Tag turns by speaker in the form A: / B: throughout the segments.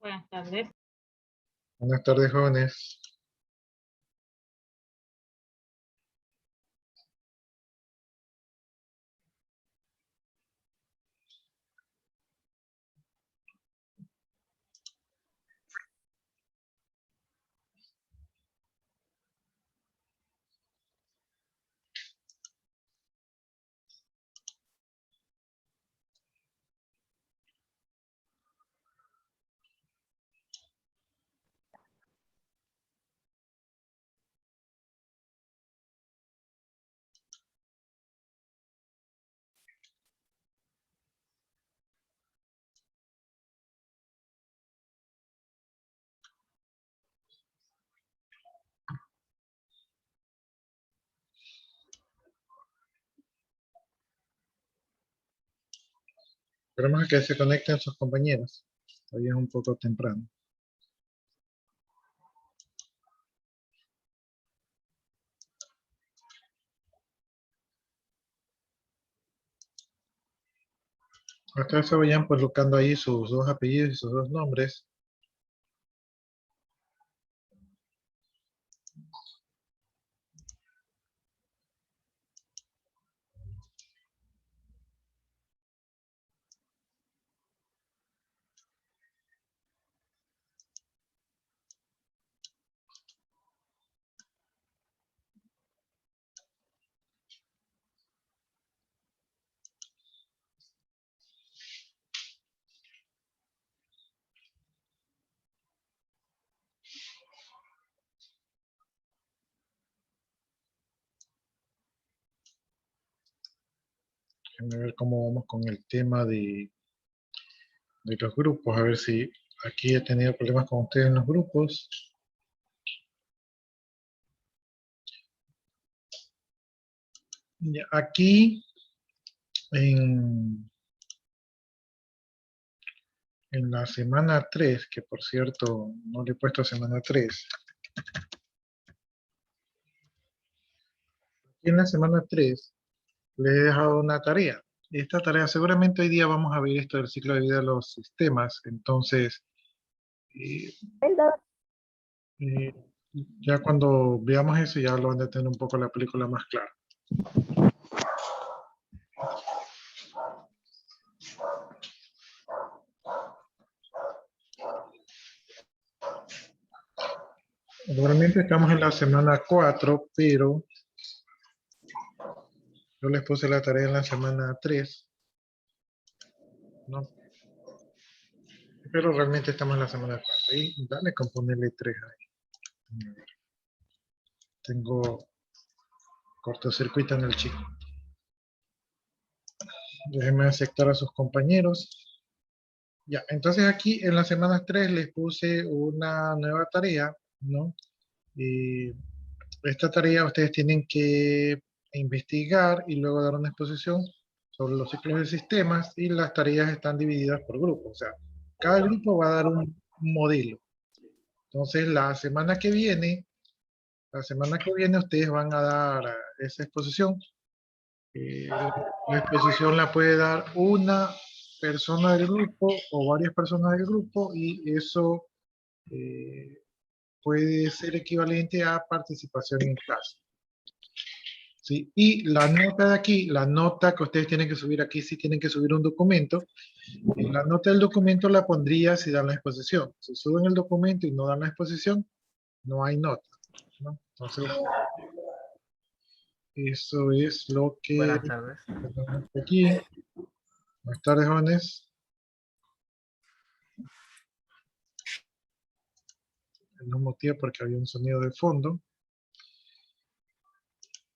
A: Buenas tardes.
B: Buenas tardes, jóvenes. Esperemos a que se conecten sus compañeros. Todavía es un poco temprano. Ustedes se vayan colocando ahí sus dos apellidos y sus dos nombres. Déjenme ver cómo vamos con el tema de los grupos. A ver si aquí he tenido problemas con ustedes en los grupos. Ya, aquí en la semana 3, que por cierto no le he puesto semana 3. Aquí en la semana 3 les he dejado una tarea. Esta tarea seguramente hoy día vamos a ver esto del ciclo de vida de los sistemas. Entonces, eh, eh, ya cuando veamos eso ya lo van a tener un poco la película más clara. Normalmente estamos en la semana 4, pero yo les puse la tarea en la semana 3, ¿no? Pero realmente estamos en la semana 4. Y dale con ponerle 3 ahí. Tengo cortocircuito en el chip. Déjenme aceptar a sus compañeros. Ya, entonces aquí en la semana 3 les puse una nueva tarea, ¿no? Y esta tarea ustedes tienen que investigar y luego dar una exposición sobre los ciclos de sistemas, y las tareas están divididas por grupos. O sea, cada grupo va a dar un modelo. Entonces la semana que viene ustedes van a dar esa exposición. La exposición la puede dar una persona del grupo o varias personas del grupo, y eso eh, puede ser equivalente a participación en clase. ¿Sí? Y la nota de aquí, la nota que ustedes tienen que subir aquí, sí tienen que subir un documento. Y la nota del documento la pondría si dan la exposición. Si suben el documento y no dan la exposición, no hay nota, ¿no? Entonces, eso es lo que
C: Buenas tardes.
B: tenemos aquí. Buenas tardes, jóvenes. No motiva porque había un sonido de fondo.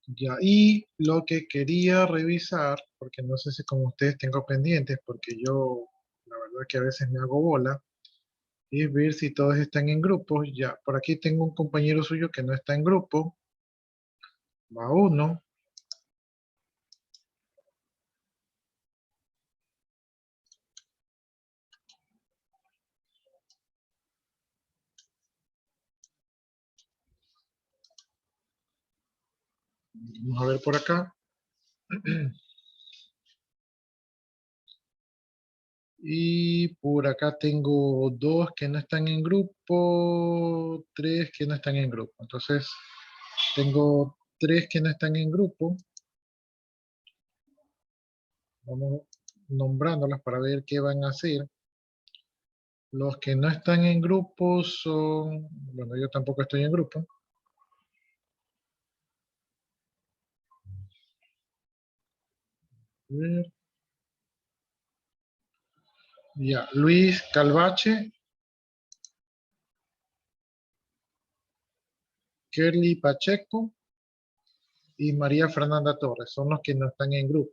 B: Ya, y lo que quería revisar, porque no sé si con ustedes tengo pendientes, porque yo, la verdad que a veces me hago bola, es ver si todos están en grupos. Ya, por aquí tengo un compañero suyo que no está en grupo. Va uno. Vamos a ver por acá. Y por acá tengo 2 que no están en grupo, 3 que no están en grupo. Entonces, tengo 3 que no están en grupo. Vamos nombrándolas para ver qué van a hacer. Los que no están en grupo son, bueno, yo tampoco estoy en grupo. A ver. Ya, Luis Calvache, Kerly Pacheco y María Fernanda Torres son los que no están en grupo.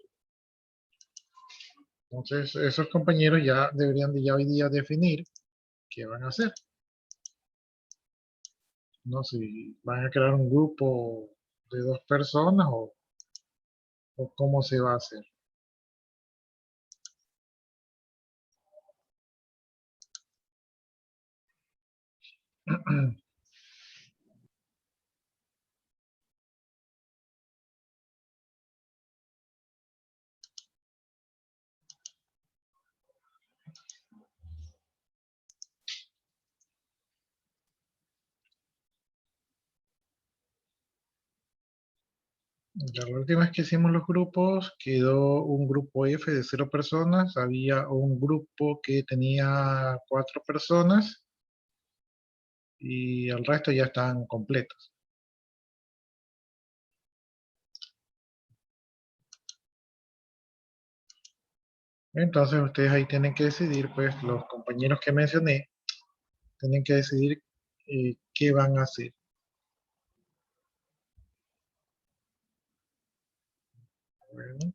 B: Entonces, esos compañeros ya deberían de ya hoy día definir qué van a hacer. No sé si van a crear un grupo de 2 personas o cómo se va a hacer. Ya la última vez que hicimos los grupos, quedó un grupo F de 0 personas, había un grupo que tenía 4 personas y el resto ya están completos. Entonces ustedes ahí tienen que decidir, pues los compañeros que mencioné, tienen que decidir qué van a hacer. Bueno,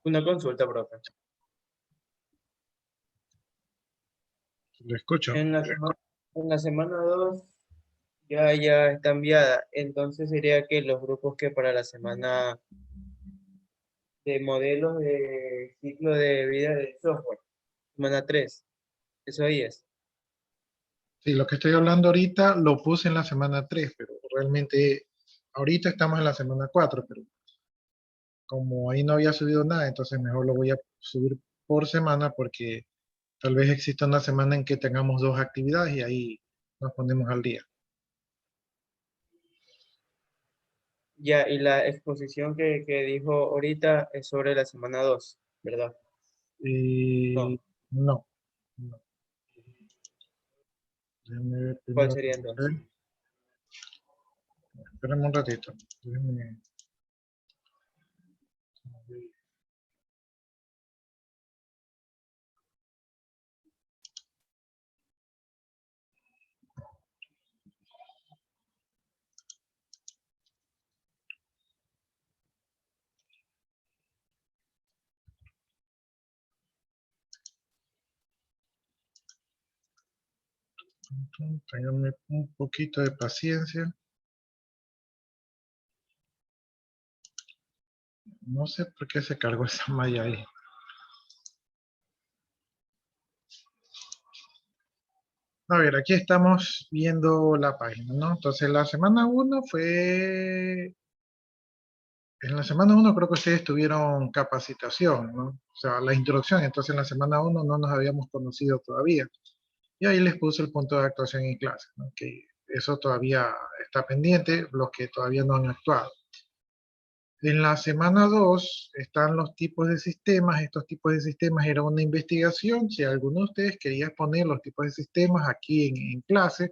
A: Una consulta, profe.
B: lo escucho.
A: En la semana 2 ya está enviada. Entonces sería que los grupos que para la semana de modelos de ciclo de vida del software, semana 3 eso ahí es.
B: Sí, lo que estoy hablando ahorita lo puse en la semana 3, pero realmente ahorita estamos en la semana 4, pero como ahí no había subido nada, entonces mejor lo voy a subir por semana porque tal vez exista una semana en que tengamos 2 actividades y ahí nos ponemos al día.
A: Ya, y la exposición que dijo ahorita es sobre la semana 2, ¿verdad?
B: Y
A: No,
B: no, no. Déjenme ver
A: ¿cuál
B: primero.
A: sería entonces?
B: Espérenme un ratito. Déjenme ver. Ténganme un poquito de paciencia. No sé por qué se cargó esa malla ahí. A ver, aquí estamos viendo la página, ¿no? Entonces, la semana 1 fue... En la semana 1 creo que ustedes tuvieron capacitación, ¿no? O sea, la introducción. Entonces, en la semana 1 no nos habíamos conocido todavía. Y ahí les puse el punto de actuación en clase, ¿no? Que eso todavía está pendiente, los que todavía no han actuado. En la semana 2 están los tipos de sistemas. Estos tipos de sistemas era una investigación. Si alguno de ustedes quería poner los tipos de sistemas aquí en clase,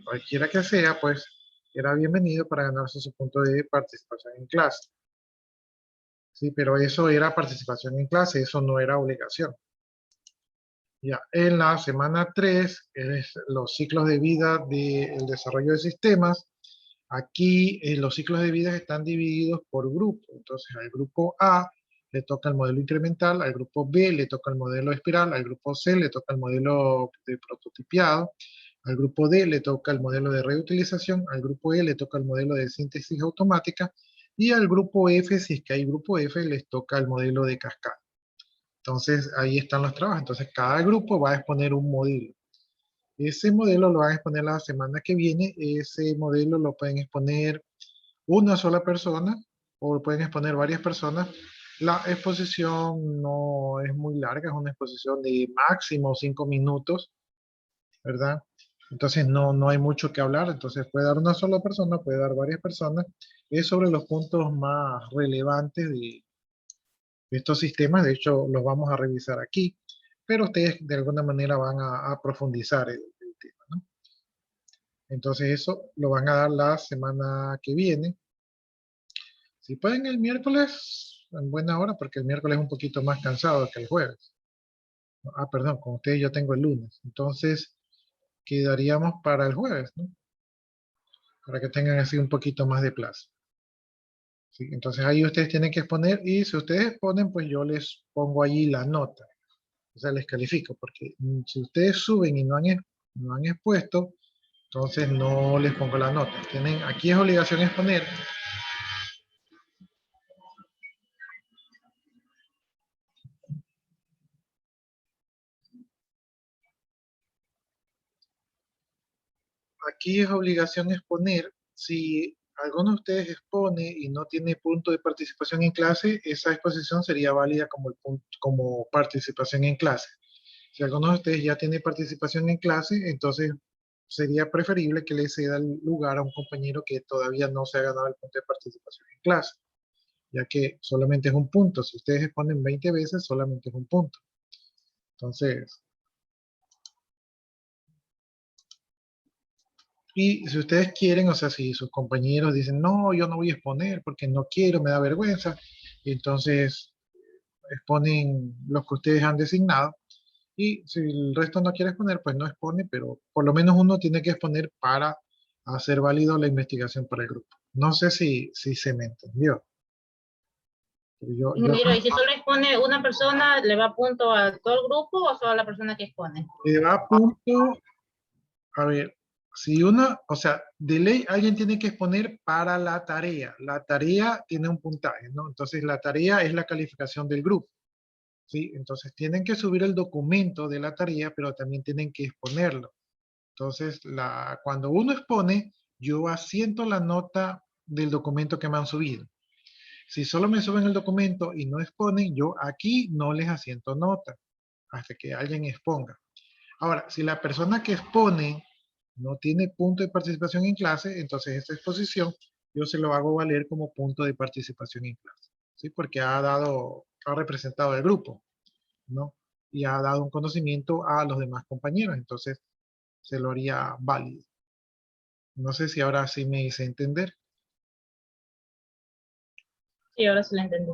B: cualquiera que sea, pues era bienvenido para ganarse su punto de participación en clase. Sí, pero eso era participación en clase, eso no era obligación. Ya, en la semana 3 es los ciclos de vida del desarrollo de sistemas. Aquí los ciclos de vida están divididos por grupos. Entonces, al grupo A le toca el modelo incremental, al grupo B le toca el modelo espiral, al grupo C le toca el modelo de prototipiado, al grupo D le toca el modelo de reutilización, al grupo E le toca el modelo de síntesis automática Y al grupo F, si es que hay grupo F, les toca el modelo de cascada. Entonces, ahí están los trabajos. Entonces, cada grupo va a exponer un modelo. Ese modelo lo van a exponer la semana que viene. Ese modelo lo pueden exponer una sola persona o lo pueden exponer varias personas. La exposición no es muy larga, es una exposición de máximo 5 minutos, ¿verdad? Entonces no hay mucho que hablar, entonces puede dar una sola persona, puede dar varias personas. Es sobre los puntos más relevantes de estos sistemas, de hecho los vamos a revisar aquí, pero ustedes de alguna manera van a profundizar el tema, ¿no? Entonces eso lo van a dar la semana que viene. Si pueden el miércoles, en buena hora, porque el miércoles es un poquito más cansado que el jueves. Ah, perdón, con ustedes yo tengo el lunes. Entonces, quedaríamos para el jueves, ¿no? Para que tengan así un poquito más de plazo. ¿Sí? Entonces ahí ustedes tienen que exponer y si ustedes exponen, pues yo les pongo allí la nota. O sea, les califico, porque si ustedes suben y no han expuesto, entonces no les pongo la nota. Aquí es obligación exponer. Aquí es obligación exponer. Si alguno de ustedes expone y no tiene punto de participación en clase, esa exposición sería válida como, como participación en clase. Si alguno de ustedes ya tiene participación en clase, entonces sería preferible que le ceda el lugar a un compañero que todavía no se ha ganado el punto de participación en clase, ya que solamente es un punto. Si ustedes exponen 20 veces, solamente es un punto. Entonces, y si ustedes quieren, o sea, si sus compañeros dicen, no, yo no voy a exponer porque no quiero, me da vergüenza, entonces exponen los que ustedes han designado. Y si el resto no quiere exponer, pues no expone, pero por lo menos uno tiene que exponer para hacer válido la investigación para el grupo. No sé si se me entendió. Pero
C: Ingeniero, ¿y si solo expone una persona, le va punto a todo el grupo o solo a la persona que expone?
B: le da punto, a ver, si uno, o sea, de ley alguien tiene que exponer para la tarea. La tarea tiene un puntaje, ¿no? Entonces la tarea es la calificación del grupo, ¿sí? Entonces tienen que subir el documento de la tarea, pero también tienen que exponerlo. Entonces, cuando uno expone, yo asiento la nota del documento que me han subido. Si solo me suben el documento y no exponen, yo aquí no les asiento nota hasta que alguien exponga. Ahora, si la persona que expone no tiene punto de participación en clase, entonces esta exposición yo se lo hago valer como punto de participación en clase, ¿sí? Porque ha representado al grupo, ¿no? Y ha dado un conocimiento a los demás compañeros, entonces se lo haría válido. No sé si ahora sí me hice entender.
C: Sí, ahora sí lo entendí.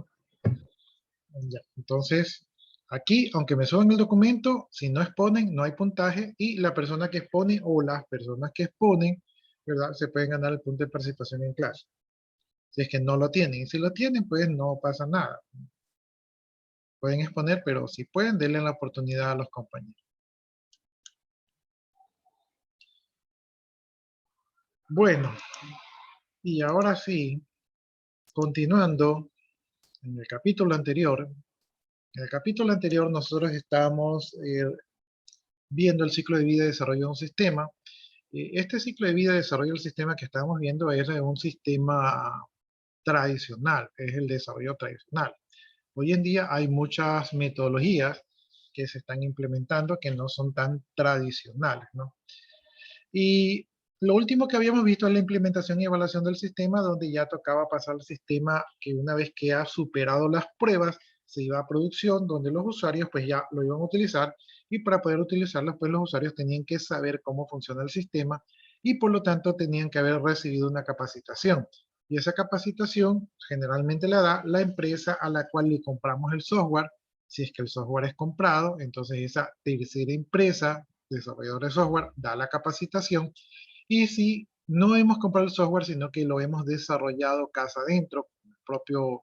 B: Ya. Entonces, aquí, aunque me suban el documento, si no exponen, no hay puntaje y la persona que expone o las personas que exponen, ¿verdad? Se pueden ganar el punto de participación en clase. Si es que no lo tienen. Y si lo tienen, pues no pasa nada. Pueden exponer, pero si pueden, denle la oportunidad a los compañeros. Bueno, y ahora sí, continuando en el capítulo anterior. En el capítulo anterior nosotros estábamos viendo el ciclo de vida y desarrollo de un sistema. Este ciclo de vida y desarrollo del sistema que estamos viendo es un sistema tradicional, es el desarrollo tradicional. Hoy en día hay muchas metodologías que se están implementando que no son tan tradicionales, ¿no? Y lo último que habíamos visto es la implementación y evaluación del sistema, donde ya tocaba pasar al sistema que una vez que ha superado las pruebas, se iba a producción, donde los usuarios pues ya lo iban a utilizar y para poder utilizarlo pues los usuarios tenían que saber cómo funciona el sistema y por lo tanto tenían que haber recibido una capacitación. Y esa capacitación generalmente la da la empresa a la cual le compramos el software. Si es que el software es comprado, entonces esa tercera empresa desarrollador de software da la capacitación y si no hemos comprado el software, sino que lo hemos desarrollado casa adentro, propios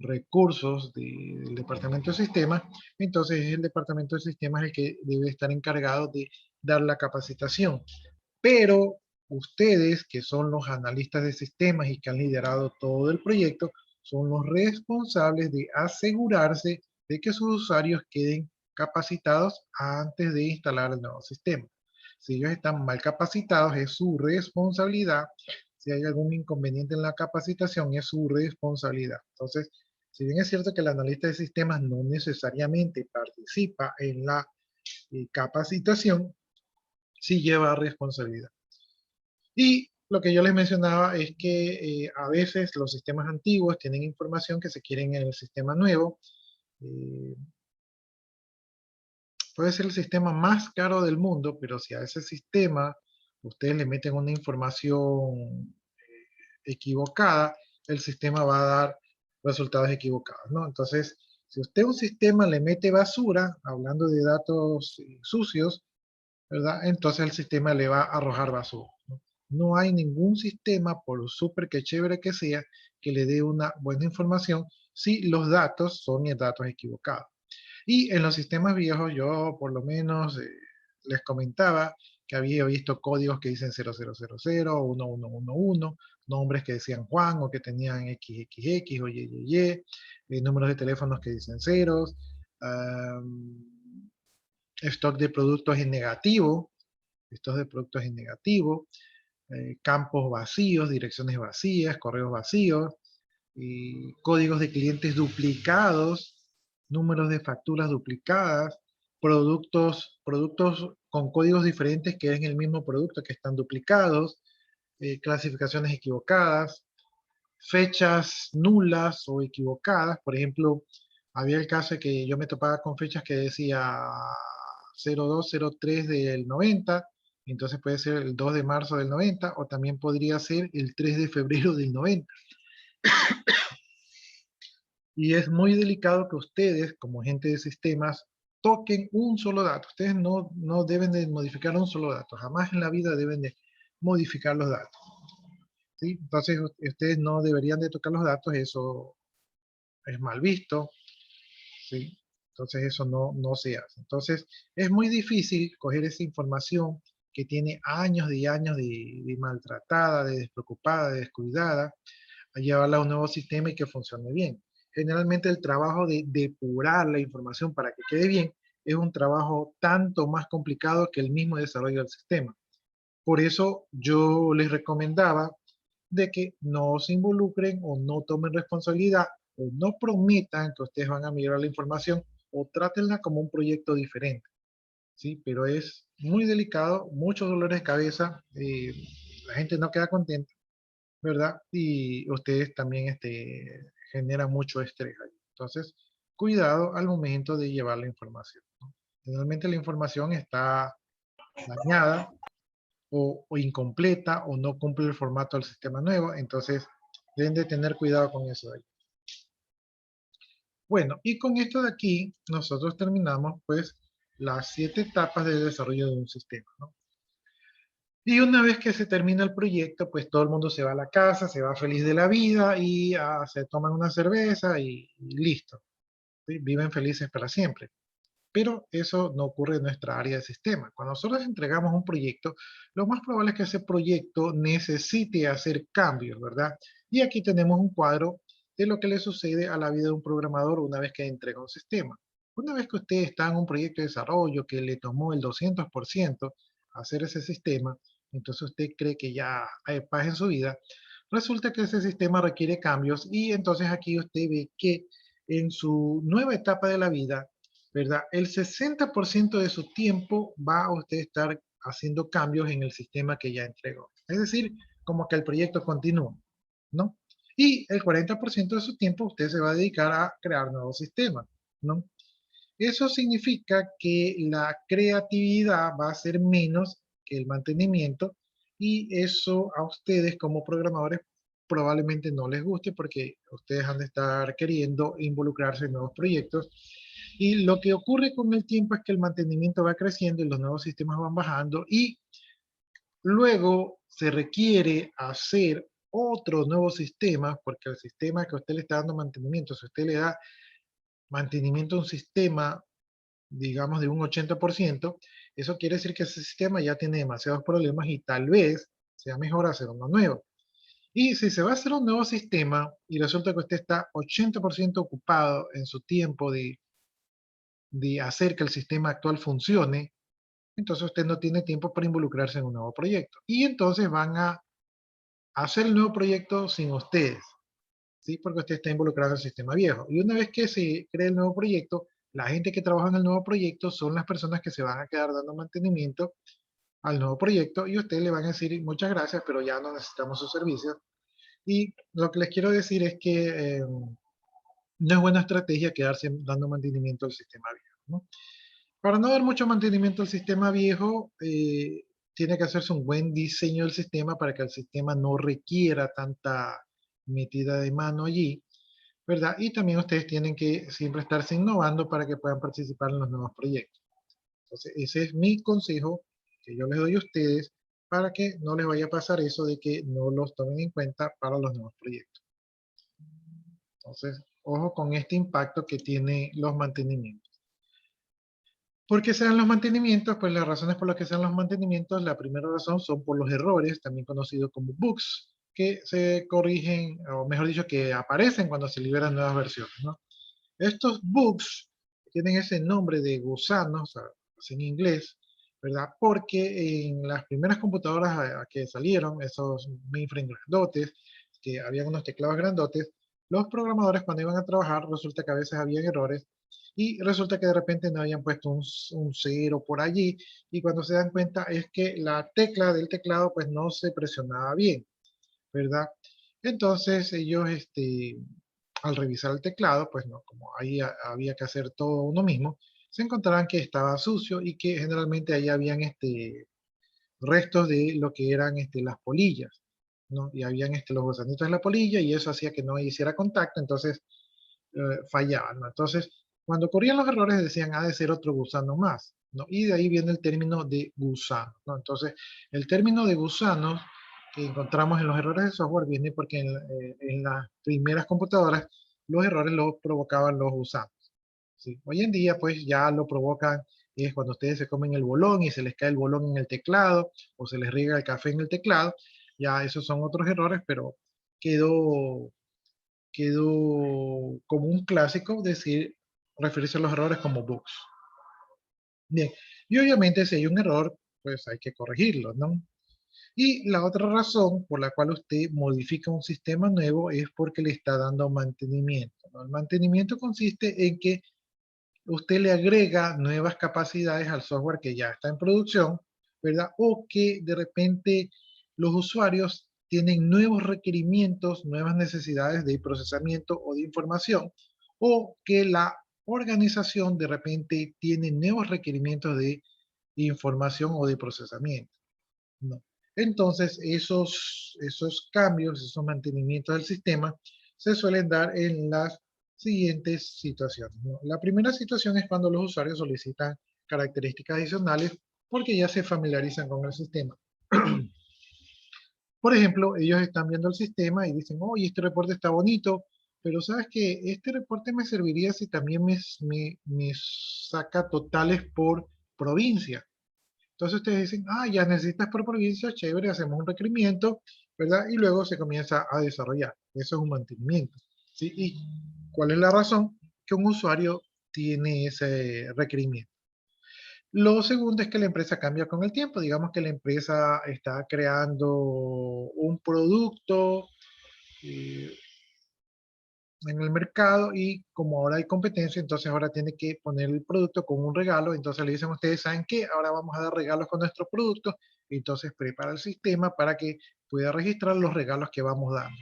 B: recursos del departamento de sistemas, entonces el departamento de sistemas el que debe estar encargado de dar la capacitación. Pero ustedes, que son los analistas de sistemas y que han liderado todo el proyecto, son los responsables de asegurarse de que sus usuarios queden capacitados antes de instalar el nuevo sistema. Si ellos están mal capacitados, es su responsabilidad. Si hay algún inconveniente en la capacitación, es su responsabilidad. Entonces, si bien es cierto que el analista de sistemas no necesariamente participa en la capacitación, sí lleva responsabilidad. Y lo que yo les mencionaba es que a veces los sistemas antiguos tienen información que se quieren en el sistema nuevo. Puede ser el sistema más caro del mundo, pero si a ese sistema ustedes le meten una información equivocada, el sistema va a dar resultados equivocados, ¿no? Entonces, si usted a un sistema le mete basura, hablando de datos sucios, ¿verdad? Entonces el sistema le va a arrojar basura, ¿no? No hay ningún sistema, por súper que chévere que sea, que le dé una buena información si los datos son datos equivocados. Y en los sistemas viejos yo por lo menos les comentaba que había visto códigos que dicen 0000, 1111, nombres que decían Juan o que tenían XXX o YYY, números de teléfonos que dicen ceros, stock de productos en negativo, campos vacíos, direcciones vacías, correos vacíos, códigos de clientes duplicados, números de facturas duplicadas, productos con códigos diferentes que es el mismo producto que están duplicados, clasificaciones equivocadas, fechas nulas o equivocadas. Por ejemplo, había el caso de que yo me topaba con fechas que decía 0203 del 90, entonces puede ser el 2 de marzo del 90, o también podría ser el 3 de febrero del 90. Y es muy delicado que ustedes, como gente de sistemas, toquen un solo dato. Ustedes no deben de modificar un solo dato. Jamás en la vida deben de modificar los datos, ¿sí? Entonces, ustedes no deberían de tocar los datos. Eso es mal visto, ¿sí? Entonces, eso no se hace. Entonces, es muy difícil coger esa información que tiene años y años de maltratada, de despreocupada, de descuidada, a llevarla a un nuevo sistema y que funcione bien. Generalmente el trabajo de depurar la información para que quede bien es un trabajo tanto más complicado que el mismo desarrollo del sistema. Por eso yo les recomendaba de que no se involucren o no tomen responsabilidad o no prometan que ustedes van a migrar la información o trátenla como un proyecto diferente, ¿sí? Pero es muy delicado, muchos dolores de cabeza, la gente no queda contenta, ¿verdad? Y ustedes también generan mucho estrés ahí. Entonces, cuidado al momento de llevar la información, ¿no? Generalmente la información está dañada o incompleta o no cumple el formato del sistema nuevo, entonces deben de tener cuidado con eso de ahí. Bueno, y con esto de aquí nosotros terminamos pues las 7 etapas de desarrollo de un sistema, ¿no? Y una vez que se termina el proyecto, pues todo el mundo se va a la casa, se va feliz de la vida y se toman una cerveza y listo, ¿sí? Viven felices para siempre. Pero eso no ocurre en nuestra área de sistema. Cuando nosotros entregamos un proyecto, lo más probable es que ese proyecto necesite hacer cambios, ¿verdad? Y aquí tenemos un cuadro de lo que le sucede a la vida de un programador una vez que entrega un sistema. Una vez que usted está en un proyecto de desarrollo que le tomó el 200% hacer ese sistema, entonces usted cree que ya hay paz en su vida, resulta que ese sistema requiere cambios y entonces aquí usted ve que en su nueva etapa de la vida, ¿verdad? El 60% de su tiempo va a usted estar haciendo cambios en el sistema que ya entregó. Es decir, como que el proyecto continúa, ¿no? Y el 40% de su tiempo usted se va a dedicar a crear nuevos sistemas, ¿no? Eso significa que la creatividad va a ser menos que el mantenimiento y eso a ustedes como programadores probablemente no les guste porque ustedes han de estar queriendo involucrarse en nuevos proyectos y lo que ocurre con el tiempo es que el mantenimiento va creciendo y los nuevos sistemas van bajando y luego se requiere hacer otros nuevos sistemas porque el sistema que usted le está dando mantenimiento, si usted le da mantenimiento a un sistema, digamos, de un 80%, eso quiere decir que ese sistema ya tiene demasiados problemas y tal vez sea mejor hacer uno nuevo. Y si se va a hacer un nuevo sistema y resulta que usted está 80% ocupado en su tiempo de hacer que el sistema actual funcione, entonces usted no tiene tiempo para involucrarse en un nuevo proyecto. Y entonces van a hacer el nuevo proyecto sin ustedes, ¿sí? Porque usted está involucrado en el sistema viejo. Y una vez que se cree el nuevo proyecto, la gente que trabaja en el nuevo proyecto son las personas que se van a quedar dando mantenimiento al nuevo proyecto y ustedes le van a decir muchas gracias, pero ya no necesitamos sus servicios. Y lo que les quiero decir es que no es buena estrategia quedarse dando mantenimiento al sistema viejo, ¿no? Para no dar mucho mantenimiento al sistema viejo, tiene que hacerse un buen diseño del sistema para que el sistema no requiera tanta metida de mano allí, ¿verdad? Y también ustedes tienen que siempre estarse innovando para que puedan participar en los nuevos proyectos. Entonces, ese es mi consejo que yo les doy a ustedes para que no les vaya a pasar eso de que no los tomen en cuenta para los nuevos proyectos. Entonces, ojo con este impacto que tiene los mantenimientos. ¿Por qué se dan los mantenimientos? Pues las razones por las que se dan los mantenimientos, la primera razón son por los errores, también conocidos como bugs, que se corrigen, o mejor dicho, que aparecen cuando se liberan nuevas versiones, ¿no? Estos bugs tienen ese nombre de gusanos, en inglés, ¿verdad? Porque en las primeras computadoras que salieron, esos mainframe grandotes, que habían unos teclados grandotes, los programadores cuando iban a trabajar, resulta que a veces habían errores y resulta que de repente no habían puesto un cero por allí y cuando se dan cuenta es que la tecla del teclado pues no se presionaba bien, ¿verdad? Entonces ellos, al revisar el teclado, pues no, como ahí había que hacer todo uno mismo, se encontraban que estaba sucio y que generalmente ahí habían restos de lo que eran las polillas, ¿no? Y habían los gusanitos de la polilla y eso hacía que no hiciera contacto, entonces fallaban, ¿no? Entonces, cuando ocurrían los errores decían, ha de ser otro gusano más, ¿no? Y de ahí viene el término de gusano, ¿no? Entonces, el término de gusano que encontramos en los errores de software viene porque en las primeras computadoras los errores los provocaban los gusanos, ¿sí? Hoy en día, pues ya lo provocan es cuando ustedes se comen el bolón y se les cae el bolón en el teclado o se les riega el café en el teclado, ya esos son otros errores, pero quedó como un clásico decir, referirse a los errores como bugs. Bien, y obviamente si hay un error, pues hay que corregirlo, ¿no? Y la otra razón por la cual usted modifica un sistema nuevo es porque le está dando mantenimiento, ¿no? El mantenimiento consiste en que usted le agrega nuevas capacidades al software que ya está en producción, ¿verdad? O que de repente los usuarios tienen nuevos requerimientos, nuevas necesidades de procesamiento o de información, o que la organización de repente tiene nuevos requerimientos de información o de procesamiento, ¿no? Entonces, esos cambios, esos mantenimientos del sistema se suelen dar en las siguientes situaciones, ¿no? La primera situación es cuando los usuarios solicitan características adicionales porque ya se familiarizan con el sistema. Por ejemplo, ellos están viendo el sistema y dicen, oye, este reporte está bonito, pero sabes que este reporte me serviría si también me saca totales por provincia. Entonces ustedes dicen, ah, ya necesitas por provincia, chévere, hacemos un requerimiento, ¿verdad? Y luego se comienza a desarrollar. Eso es un mantenimiento, ¿sí? ¿Y cuál es la razón que un usuario tiene ese requerimiento? Lo segundo es que la empresa cambia con el tiempo. Digamos que la empresa está creando un producto eh, en el mercado y como ahora hay competencia, entonces ahora tiene que poner el producto con un regalo. Entonces le dicen a ustedes, ¿saben qué? Ahora vamos a dar regalos con nuestros productos. Entonces prepara el sistema para que pueda registrar los regalos que vamos dando,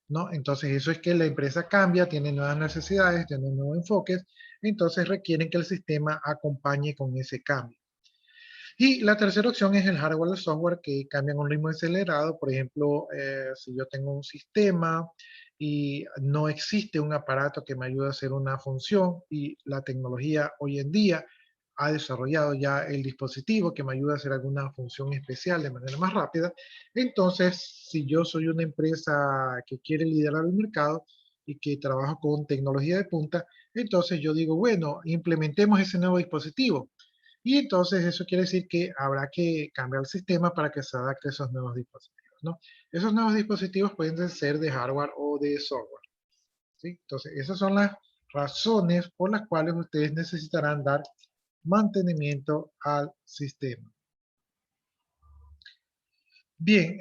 B: ¿no? Entonces eso es que la empresa cambia, tiene nuevas necesidades, tiene nuevos enfoques, entonces requieren que el sistema acompañe con ese cambio. Y la tercera opción es el hardware y el software que cambian a un ritmo acelerado. Por ejemplo, si yo tengo un sistema y no existe un aparato que me ayude a hacer una función y la tecnología hoy en día ha desarrollado ya el dispositivo que me ayuda a hacer alguna función especial de manera más rápida, entonces si yo soy una empresa que quiere liderar el mercado y que trabaja con tecnología de punta, entonces yo digo, bueno, implementemos ese nuevo dispositivo. Y entonces eso quiere decir que habrá que cambiar el sistema para que se adapte a esos nuevos dispositivos, ¿no? Esos nuevos dispositivos pueden ser de hardware o de software, ¿sí? Entonces, esas son las razones por las cuales ustedes necesitarán dar mantenimiento al sistema. Bien,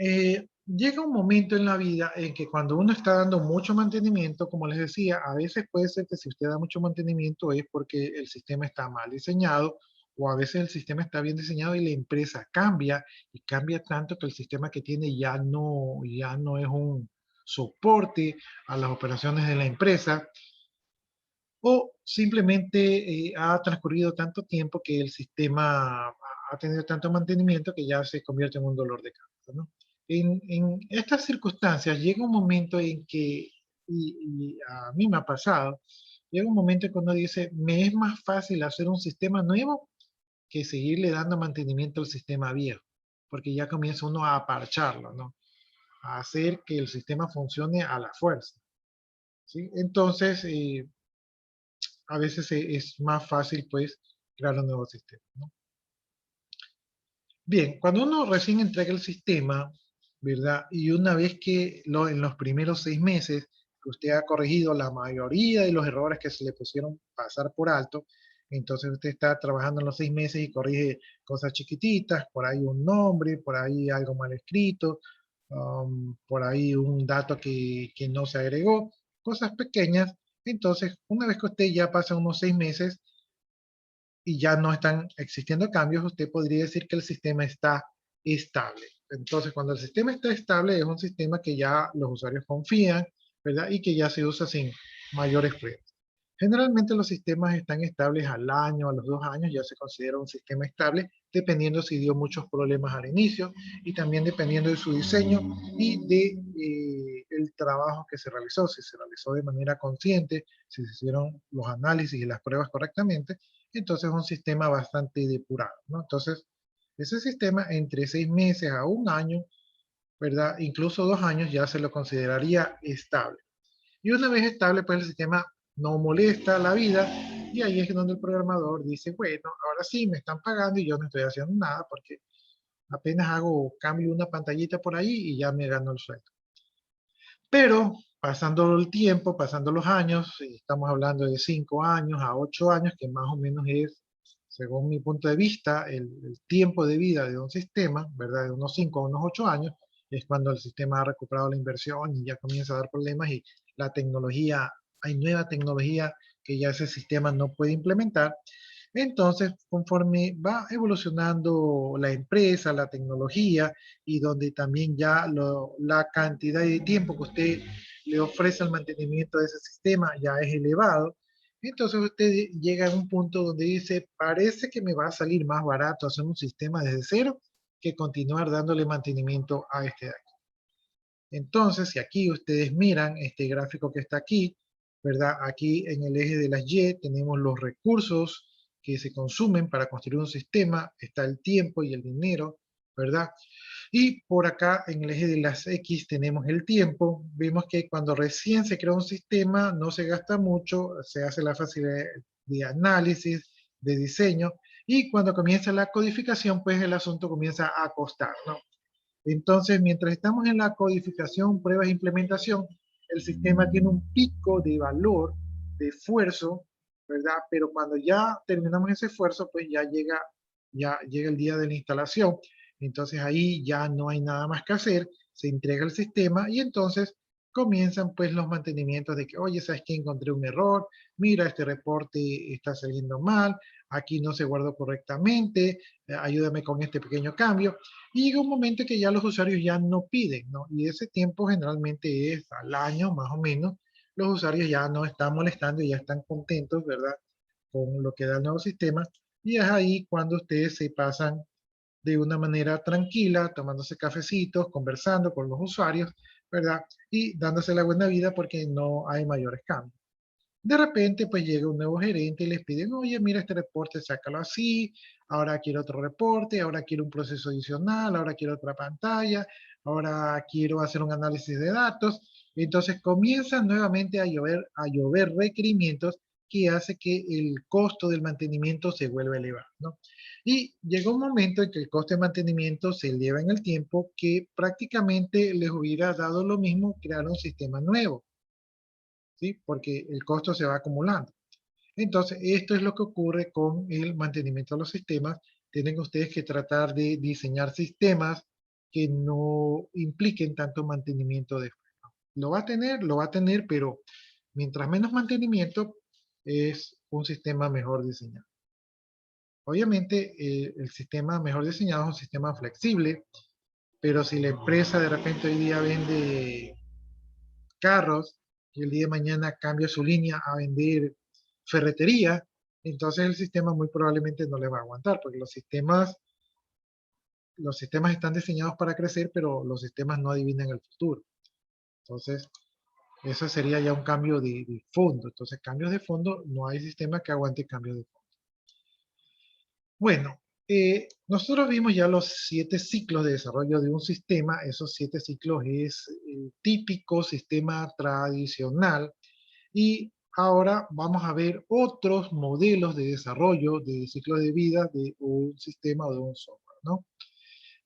B: llega un momento en la vida en que cuando uno está dando mucho mantenimiento, como les decía, a veces puede ser que si usted da mucho mantenimiento es porque el sistema está mal diseñado, o a veces el sistema está bien diseñado y la empresa cambia, y cambia tanto que el sistema que tiene ya no es un soporte a las operaciones de la empresa, o simplemente ha transcurrido tanto tiempo que el sistema ha tenido tanto mantenimiento que ya se convierte en un dolor de cabeza, ¿no? En estas circunstancias llega un momento en que, y a mí me ha pasado, llega un momento en que uno dice, me es más fácil hacer un sistema nuevo que seguirle dando mantenimiento al sistema viejo, porque ya comienza uno a aparcharlo, ¿no? A hacer que el sistema funcione a la fuerza, ¿sí? Entonces, a veces es más fácil, pues, crear un nuevo sistema, ¿no? Bien, cuando uno recién entrega el sistema, ¿verdad? Y una vez que en los primeros 6 meses que usted ha corregido la mayoría de los errores que se le pusieron pasar por alto, entonces usted está trabajando en los 6 meses y corrige cosas chiquititas, por ahí un nombre, por ahí algo mal escrito, por ahí un dato que no se agregó, cosas pequeñas. Entonces, una vez que usted ya pasa unos 6 meses, y ya no están existiendo cambios, usted podría decir que el sistema está estable. Entonces, cuando el sistema está estable, es un sistema que ya los usuarios confían, ¿verdad? Y que ya se usa sin mayores pruebas. Generalmente los sistemas están estables al año, a los 2 años, ya se considera un sistema estable, dependiendo si dio muchos problemas al inicio y también dependiendo de su diseño y de el trabajo que se realizó, si se realizó de manera consciente, si se hicieron los análisis y las pruebas correctamente, entonces es un sistema bastante depurado, ¿no? Entonces, ese sistema entre 6 meses a un año, ¿verdad? Incluso 2 años ya se lo consideraría estable. Y una vez estable, pues el sistema no molesta la vida y ahí es donde el programador dice, bueno, ahora sí me están pagando y yo no estoy haciendo nada porque apenas cambio una pantallita por ahí y ya me gano el sueldo. Pero pasando el tiempo, pasando los años, estamos hablando de 5 años a 8 años, que más o menos es, según mi punto de vista, el tiempo de vida de un sistema, ¿verdad? De unos 5 a unos 8 años, es cuando el sistema ha recuperado la inversión y ya comienza a dar problemas y la tecnología, hay nueva tecnología que ya ese sistema no puede implementar. Entonces, conforme va evolucionando la empresa, la tecnología, y donde también ya la cantidad de tiempo que usted le ofrece al mantenimiento de ese sistema ya es elevado, entonces usted llega a un punto donde dice, parece que me va a salir más barato hacer un sistema desde cero que continuar dándole mantenimiento a este de aquí. Entonces, si aquí ustedes miran este gráfico que está aquí, ¿verdad? Aquí en el eje de las Y tenemos los recursos que se consumen para construir un sistema, está el tiempo y el dinero, ¿verdad? Y por acá en el eje de las X tenemos el tiempo. Vemos que cuando recién se crea un sistema no se gasta mucho, se hace la fase de análisis, de diseño, y cuando comienza la codificación, pues el asunto comienza a costar, ¿no? Entonces, mientras estamos en la codificación, pruebas e implementación, el sistema tiene un pico de valor, de esfuerzo, ¿verdad? Pero cuando ya terminamos ese esfuerzo, pues ya llega el día de la instalación. Entonces ahí ya no hay nada más que hacer, se entrega el sistema y entonces comienzan pues los mantenimientos de que, oye, ¿sabes qué? Encontré un error, mira, este reporte está saliendo mal, aquí no se guardó correctamente, ayúdame con este pequeño cambio. Y llega un momento que ya los usuarios ya no piden, ¿no? Y ese tiempo generalmente es al año más o menos. Los usuarios ya no están molestando y ya están contentos, ¿verdad? Con lo que da el nuevo sistema. Y es ahí cuando ustedes se pasan de una manera tranquila, tomándose cafecitos, conversando con los usuarios, ¿verdad? Y dándose la buena vida porque no hay mayores cambios. De repente, pues llega un nuevo gerente y les piden, oye, mira este reporte, sácalo así, ahora quiero otro reporte, ahora quiero un proceso adicional, ahora quiero otra pantalla, ahora quiero hacer un análisis de datos. Entonces comienzan nuevamente a llover requerimientos que hace que el costo del mantenimiento se vuelva elevado, ¿no? Y llegó un momento en que el costo de mantenimiento se eleva en el tiempo, que prácticamente les hubiera dado lo mismo crear un sistema nuevo, ¿sí? Porque el costo se va acumulando. Entonces, esto es lo que ocurre con el mantenimiento de los sistemas. Tienen ustedes que tratar de diseñar sistemas que no impliquen tanto mantenimiento de freno. Lo va a tener, pero mientras menos mantenimiento, es un sistema mejor diseñado. Obviamente, el sistema mejor diseñado es un sistema flexible, pero si la empresa de repente hoy día vende carros y el día de mañana cambia su línea a vender ferretería, entonces el sistema muy probablemente no le va a aguantar, porque los sistemas están diseñados para crecer, pero los sistemas no adivinan el futuro. Entonces, eso sería ya un cambio de fondo. Entonces, cambios de fondo, no hay sistema que aguante cambios de fondo. Bueno, nosotros vimos ya los 7 ciclos de desarrollo de un sistema. Esos 7 ciclos es el típico sistema tradicional. Y ahora vamos a ver otros modelos de desarrollo de ciclo de vida de un sistema o de un software, ¿no?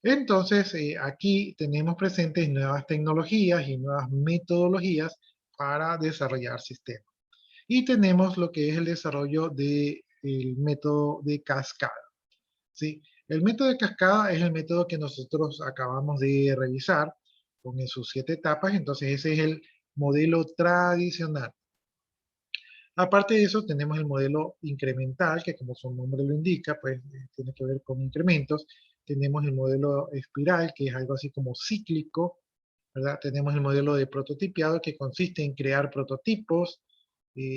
B: Entonces, aquí tenemos presentes nuevas tecnologías y nuevas metodologías para desarrollar sistemas. Y tenemos lo que es el desarrollo del método de cascada, ¿sí? El método de cascada es el método que nosotros acabamos de revisar con sus 7 etapas. Entonces, ese es el modelo tradicional. Aparte de eso, tenemos el modelo incremental, que como su nombre lo indica, pues tiene que ver con incrementos. Tenemos el modelo espiral, que es algo así como cíclico, ¿verdad? Tenemos el modelo de prototipiado, que consiste en crear prototipos,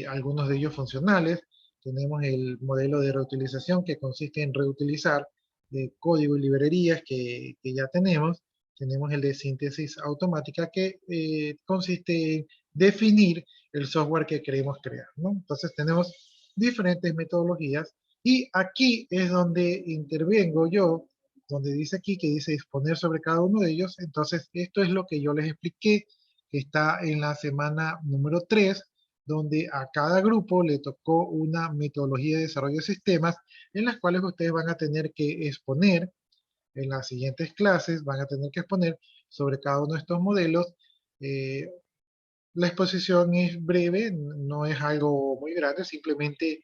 B: algunos de ellos funcionales. Tenemos el modelo de reutilización, que consiste en reutilizar código y librerías que ya tenemos. Tenemos el de síntesis automática, que consiste en definir el software que queremos crear, ¿no? Entonces tenemos diferentes metodologías y aquí es donde intervengo yo, donde dice aquí que dice exponer sobre cada uno de ellos. Entonces esto es lo que yo les expliqué, que está en la semana número 3, donde a cada grupo le tocó una metodología de desarrollo de sistemas en las cuales ustedes van a tener que exponer en las siguientes clases, van a tener que exponer sobre cada uno de estos modelos. La exposición es breve, no es algo muy grande, simplemente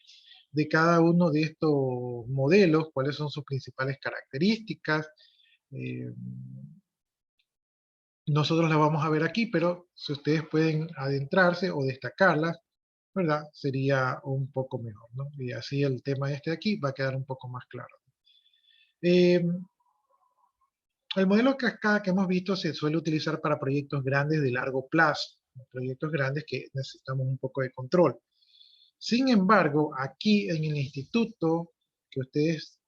B: de cada uno de estos modelos, cuáles son sus principales características. Eh, Nosotros las vamos a ver aquí, pero si ustedes pueden adentrarse o destacarlas, ¿verdad? Sería un poco mejor, ¿no? Y así el tema este de aquí va a quedar un poco más claro. El modelo cascada que hemos visto se suele utilizar para proyectos grandes de largo plazo, proyectos grandes que necesitamos un poco de control. Sin embargo, aquí en el instituto, que ustedes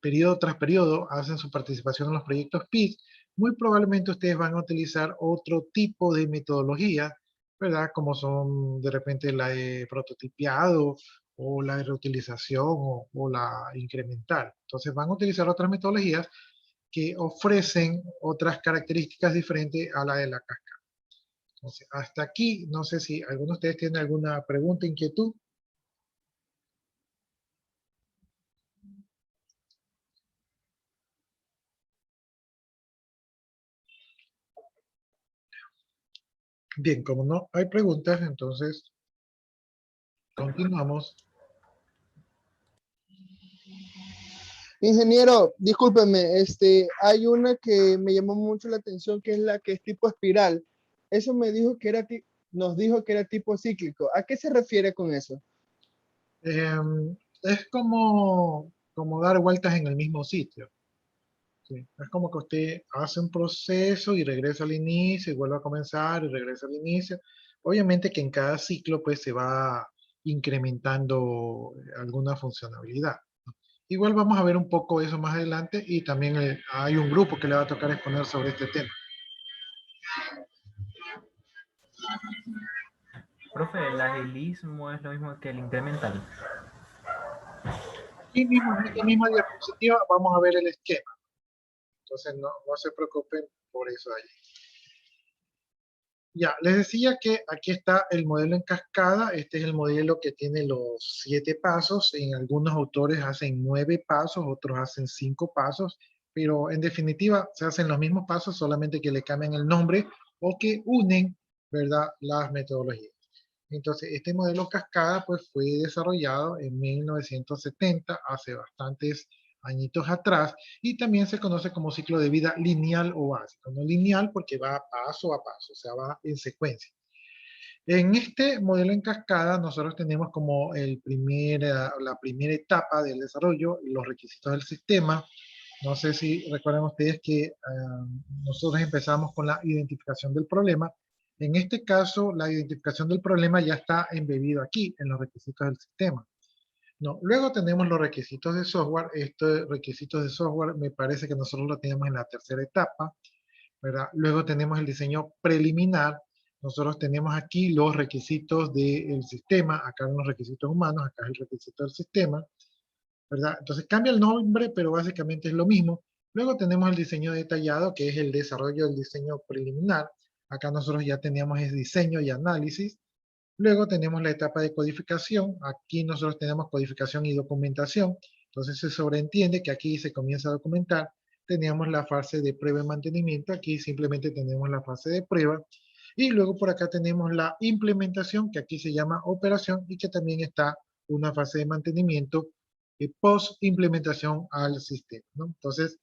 B: periodo tras periodo hacen su participación en los proyectos PIS, muy probablemente ustedes van a utilizar otro tipo de metodología, ¿verdad? Como son de repente la de prototipiado o la de reutilización o la incremental. Entonces van a utilizar otras metodologías que ofrecen otras características diferentes a la de la cascada. Entonces, hasta aquí, no sé si alguno de ustedes tiene alguna pregunta, inquietud. Bien, como no hay preguntas, entonces continuamos.
D: Ingeniero, discúlpeme, hay una que me llamó mucho la atención, que es la que es tipo espiral. Eso me dijo que era, nos dijo que era tipo cíclico. ¿A qué se refiere con eso?
B: Es como dar vueltas en el mismo sitio. ¿Sí? Es como que usted hace un proceso y regresa al inicio y vuelve a comenzar y regresa al inicio. Obviamente que en cada ciclo pues se va incrementando alguna funcionalidad. Igual vamos a ver un poco eso más adelante y también hay un grupo que le va a tocar exponer sobre este tema.
E: Profe, ¿el agilismo es lo mismo que el incremental?
B: Aquí mismo, en esta misma diapositiva, vamos a ver el esquema. Entonces no se preocupen por eso allí. Ya, les decía que aquí está el modelo en cascada. Este es el modelo que tiene los 7 pasos. En algunos autores hacen 9 pasos, otros hacen 5 pasos, pero en definitiva se hacen los mismos pasos, solamente que le cambian el nombre o que unen, ¿verdad?, las metodologías. Entonces, este modelo cascada pues fue desarrollado en 1970, hace bastantes añitos atrás, y también se conoce como ciclo de vida lineal o básico. No lineal porque va paso a paso, o sea, va en secuencia. En este modelo en cascada nosotros tenemos como la primera etapa del desarrollo, los requisitos del sistema. No sé si recuerdan ustedes que nosotros empezamos con la identificación del problema. En este caso, la identificación del problema ya está embebido aquí en los requisitos del sistema. No, luego tenemos los requisitos de software. Estos requisitos de software me parece que nosotros lo tenemos en la tercera etapa, ¿verdad? Luego tenemos el diseño preliminar. Nosotros tenemos aquí los requisitos del sistema. Acá son los requisitos humanos, acá es el requisito del sistema, ¿verdad? Entonces cambia el nombre, pero básicamente es lo mismo. Luego tenemos el diseño detallado, que es el desarrollo del diseño preliminar. Acá nosotros ya teníamos el diseño y análisis. Luego tenemos la etapa de codificación. Aquí nosotros tenemos codificación y documentación. Entonces se sobreentiende que aquí se comienza a documentar. Teníamos la fase de prueba y mantenimiento. Aquí simplemente tenemos la fase de prueba. Y luego por acá tenemos la implementación, que aquí se llama operación y que también está una fase de mantenimiento post implementación al sistema, ¿no? Entonces,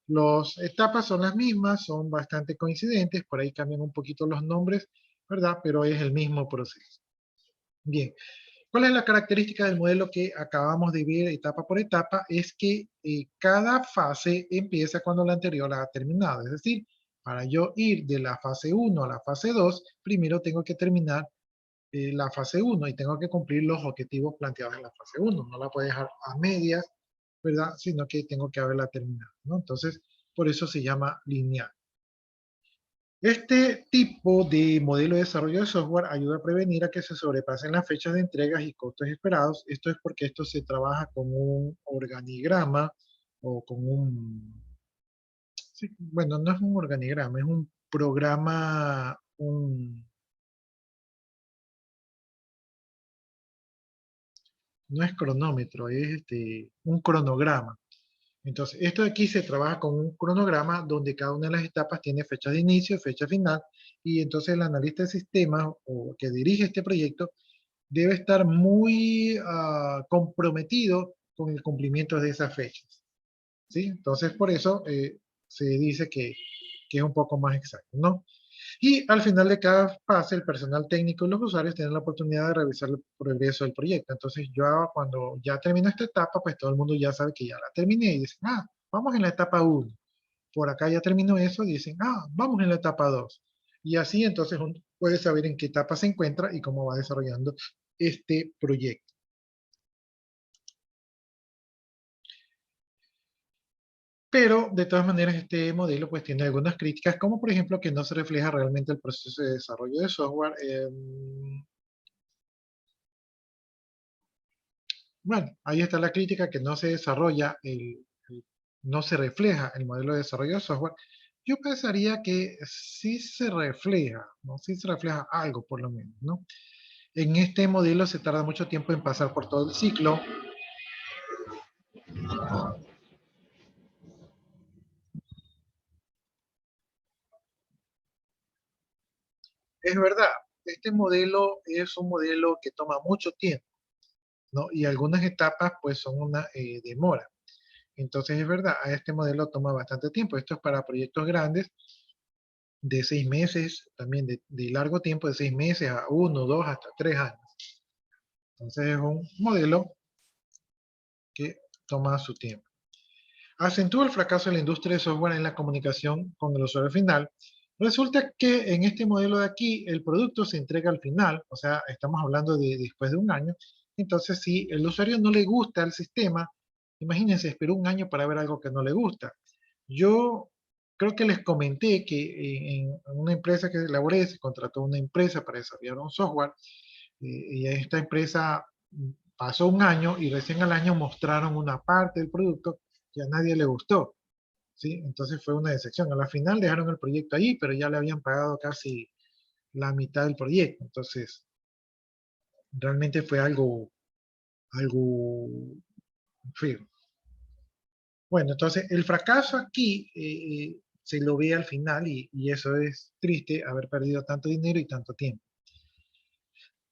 B: las etapas son las mismas, son bastante coincidentes, por ahí cambian un poquito los nombres, ¿verdad? Pero es el mismo proceso. Bien, ¿cuál es la característica del modelo que acabamos de ver etapa por etapa? Es que cada fase empieza cuando la anterior ha terminado. Es decir, para yo ir de la fase 1 a la fase 2, primero tengo que terminar la fase 1 y tengo que cumplir los objetivos planteados en la fase 1. No la puedo dejar a medias, ¿verdad? Sino que tengo que haberla terminado, ¿no? Entonces, por eso se llama lineal. Este tipo de modelo de desarrollo de software ayuda a prevenir a que se sobrepasen las fechas de entregas y costos esperados. Esto es porque esto se trabaja con un organigrama o con un... Sí, bueno, no es un organigrama, es un programa, no es cronómetro, es un cronograma. Entonces, esto de aquí se trabaja con un cronograma donde cada una de las etapas tiene fecha de inicio, fecha final, y entonces el analista de sistemas o que dirige este proyecto debe estar muy comprometido con el cumplimiento de esas fechas, ¿sí? Entonces, por eso se dice que es un poco más exacto, ¿no? Y al final de cada fase, el personal técnico y los usuarios tienen la oportunidad de revisar el progreso del proyecto. Entonces, yo cuando ya termino esta etapa, pues todo el mundo ya sabe que ya la terminé y dicen, ah, vamos en la etapa 1. Por acá ya terminó eso, dicen, ah, vamos en la etapa 2. Y así entonces uno puede saber en qué etapa se encuentra y cómo va desarrollando este proyecto. Pero de todas maneras este modelo pues tiene algunas críticas, como por ejemplo que no se refleja realmente el proceso de desarrollo de software. Bueno, ahí está la crítica, que no se desarrolla, no se refleja el modelo de desarrollo de software. Yo pensaría que sí se refleja, ¿no? Sí se refleja algo por lo menos, ¿no? En este modelo se tarda mucho tiempo en pasar por todo el ciclo. Es verdad, este modelo es un modelo que toma mucho tiempo, ¿no? Y algunas etapas pues son una demora. Entonces es verdad, a este modelo toma bastante tiempo. Esto es para proyectos grandes de 6 meses, también de largo tiempo, de 6 meses a 1, 2, hasta 3 años. Entonces es un modelo que toma su tiempo. Acentúa el fracaso de la industria de software en la comunicación con el usuario final. Resulta que en este modelo de aquí, el producto se entrega al final, o sea, estamos hablando de después de un año. Entonces, si el usuario no le gusta el sistema, imagínense, esperó un año para ver algo que no le gusta. Yo creo que les comenté que en una empresa que laboré, se contrató una empresa para desarrollar un software, y esta empresa pasó un año y recién al año mostraron una parte del producto que a nadie le gustó, ¿sí? Entonces fue una decepción. A la final dejaron el proyecto ahí, pero ya le habían pagado casi la mitad del proyecto. Entonces, realmente fue algo feo. Bueno, entonces el fracaso aquí se lo ve al final y eso es triste, haber perdido tanto dinero y tanto tiempo.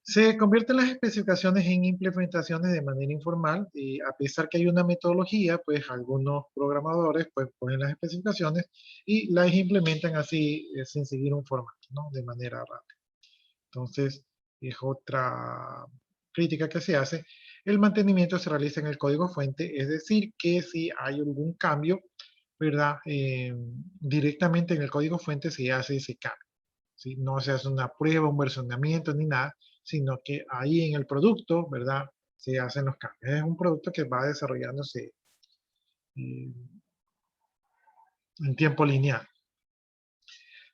B: Se convierten las especificaciones en implementaciones de manera informal, y a pesar que hay una metodología, pues algunos programadores pues ponen las especificaciones y las implementan así sin seguir un formato, ¿no? De manera rápida. Entonces, es otra crítica que se hace. El mantenimiento se realiza en el código fuente, es decir, que si hay algún cambio, ¿verdad? Directamente en el código fuente se hace ese cambio, ¿sí? No se hace una prueba, un versionamiento ni nada, sino que ahí en el producto, ¿verdad? Se hacen los cambios. Es un producto que va desarrollándose en tiempo lineal.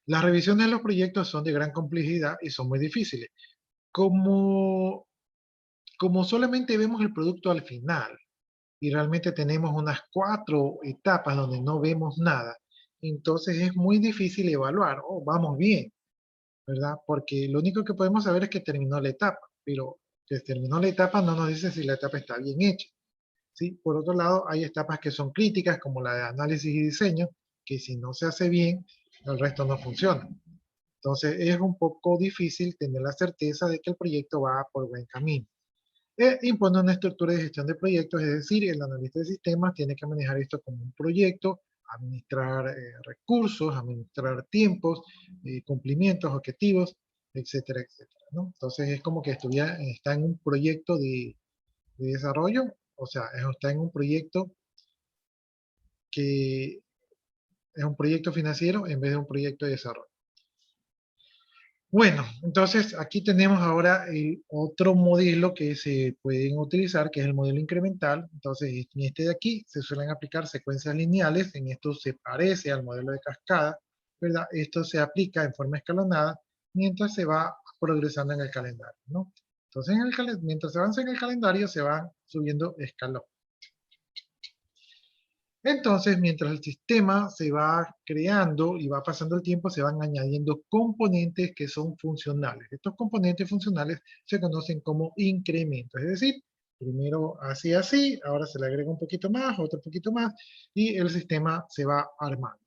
B: Las revisiones de los proyectos son de gran complejidad y son muy difíciles. Como solamente vemos el producto al final y realmente tenemos unas 4 etapas donde no vemos nada, entonces es muy difícil evaluar, oh, vamos bien, ¿verdad? Porque lo único que podemos saber es que terminó la etapa, pero que terminó la etapa no nos dice si la etapa está bien hecha, ¿sí? Por otro lado, hay etapas que son críticas, como la de análisis y diseño, que si no se hace bien, el resto no funciona. Entonces es un poco difícil tener la certeza de que el proyecto va por buen camino. Impone una estructura de gestión de proyectos, es decir, el analista de sistemas tiene que manejar esto como un proyecto, administrar recursos, administrar tiempos, cumplimientos, objetivos, etcétera, etcétera, ¿no? Entonces es como que está en un proyecto de desarrollo, o sea, está en un proyecto que es un proyecto financiero en vez de un proyecto de desarrollo. Bueno, entonces aquí tenemos ahora el otro modelo que se pueden utilizar, que es el modelo incremental. Entonces, en este de aquí se suelen aplicar secuencias lineales. En esto se parece al modelo de cascada, ¿verdad? Esto se aplica en forma escalonada mientras se va progresando en el calendario, ¿no? Entonces, mientras se avanza en el calendario, se van subiendo escalón. Entonces, mientras el sistema se va creando y va pasando el tiempo, se van añadiendo componentes que son funcionales. Estos componentes funcionales se conocen como incrementos, es decir, primero hacía así, ahora se le agrega un poquito más, otro poquito más, y el sistema se va armando.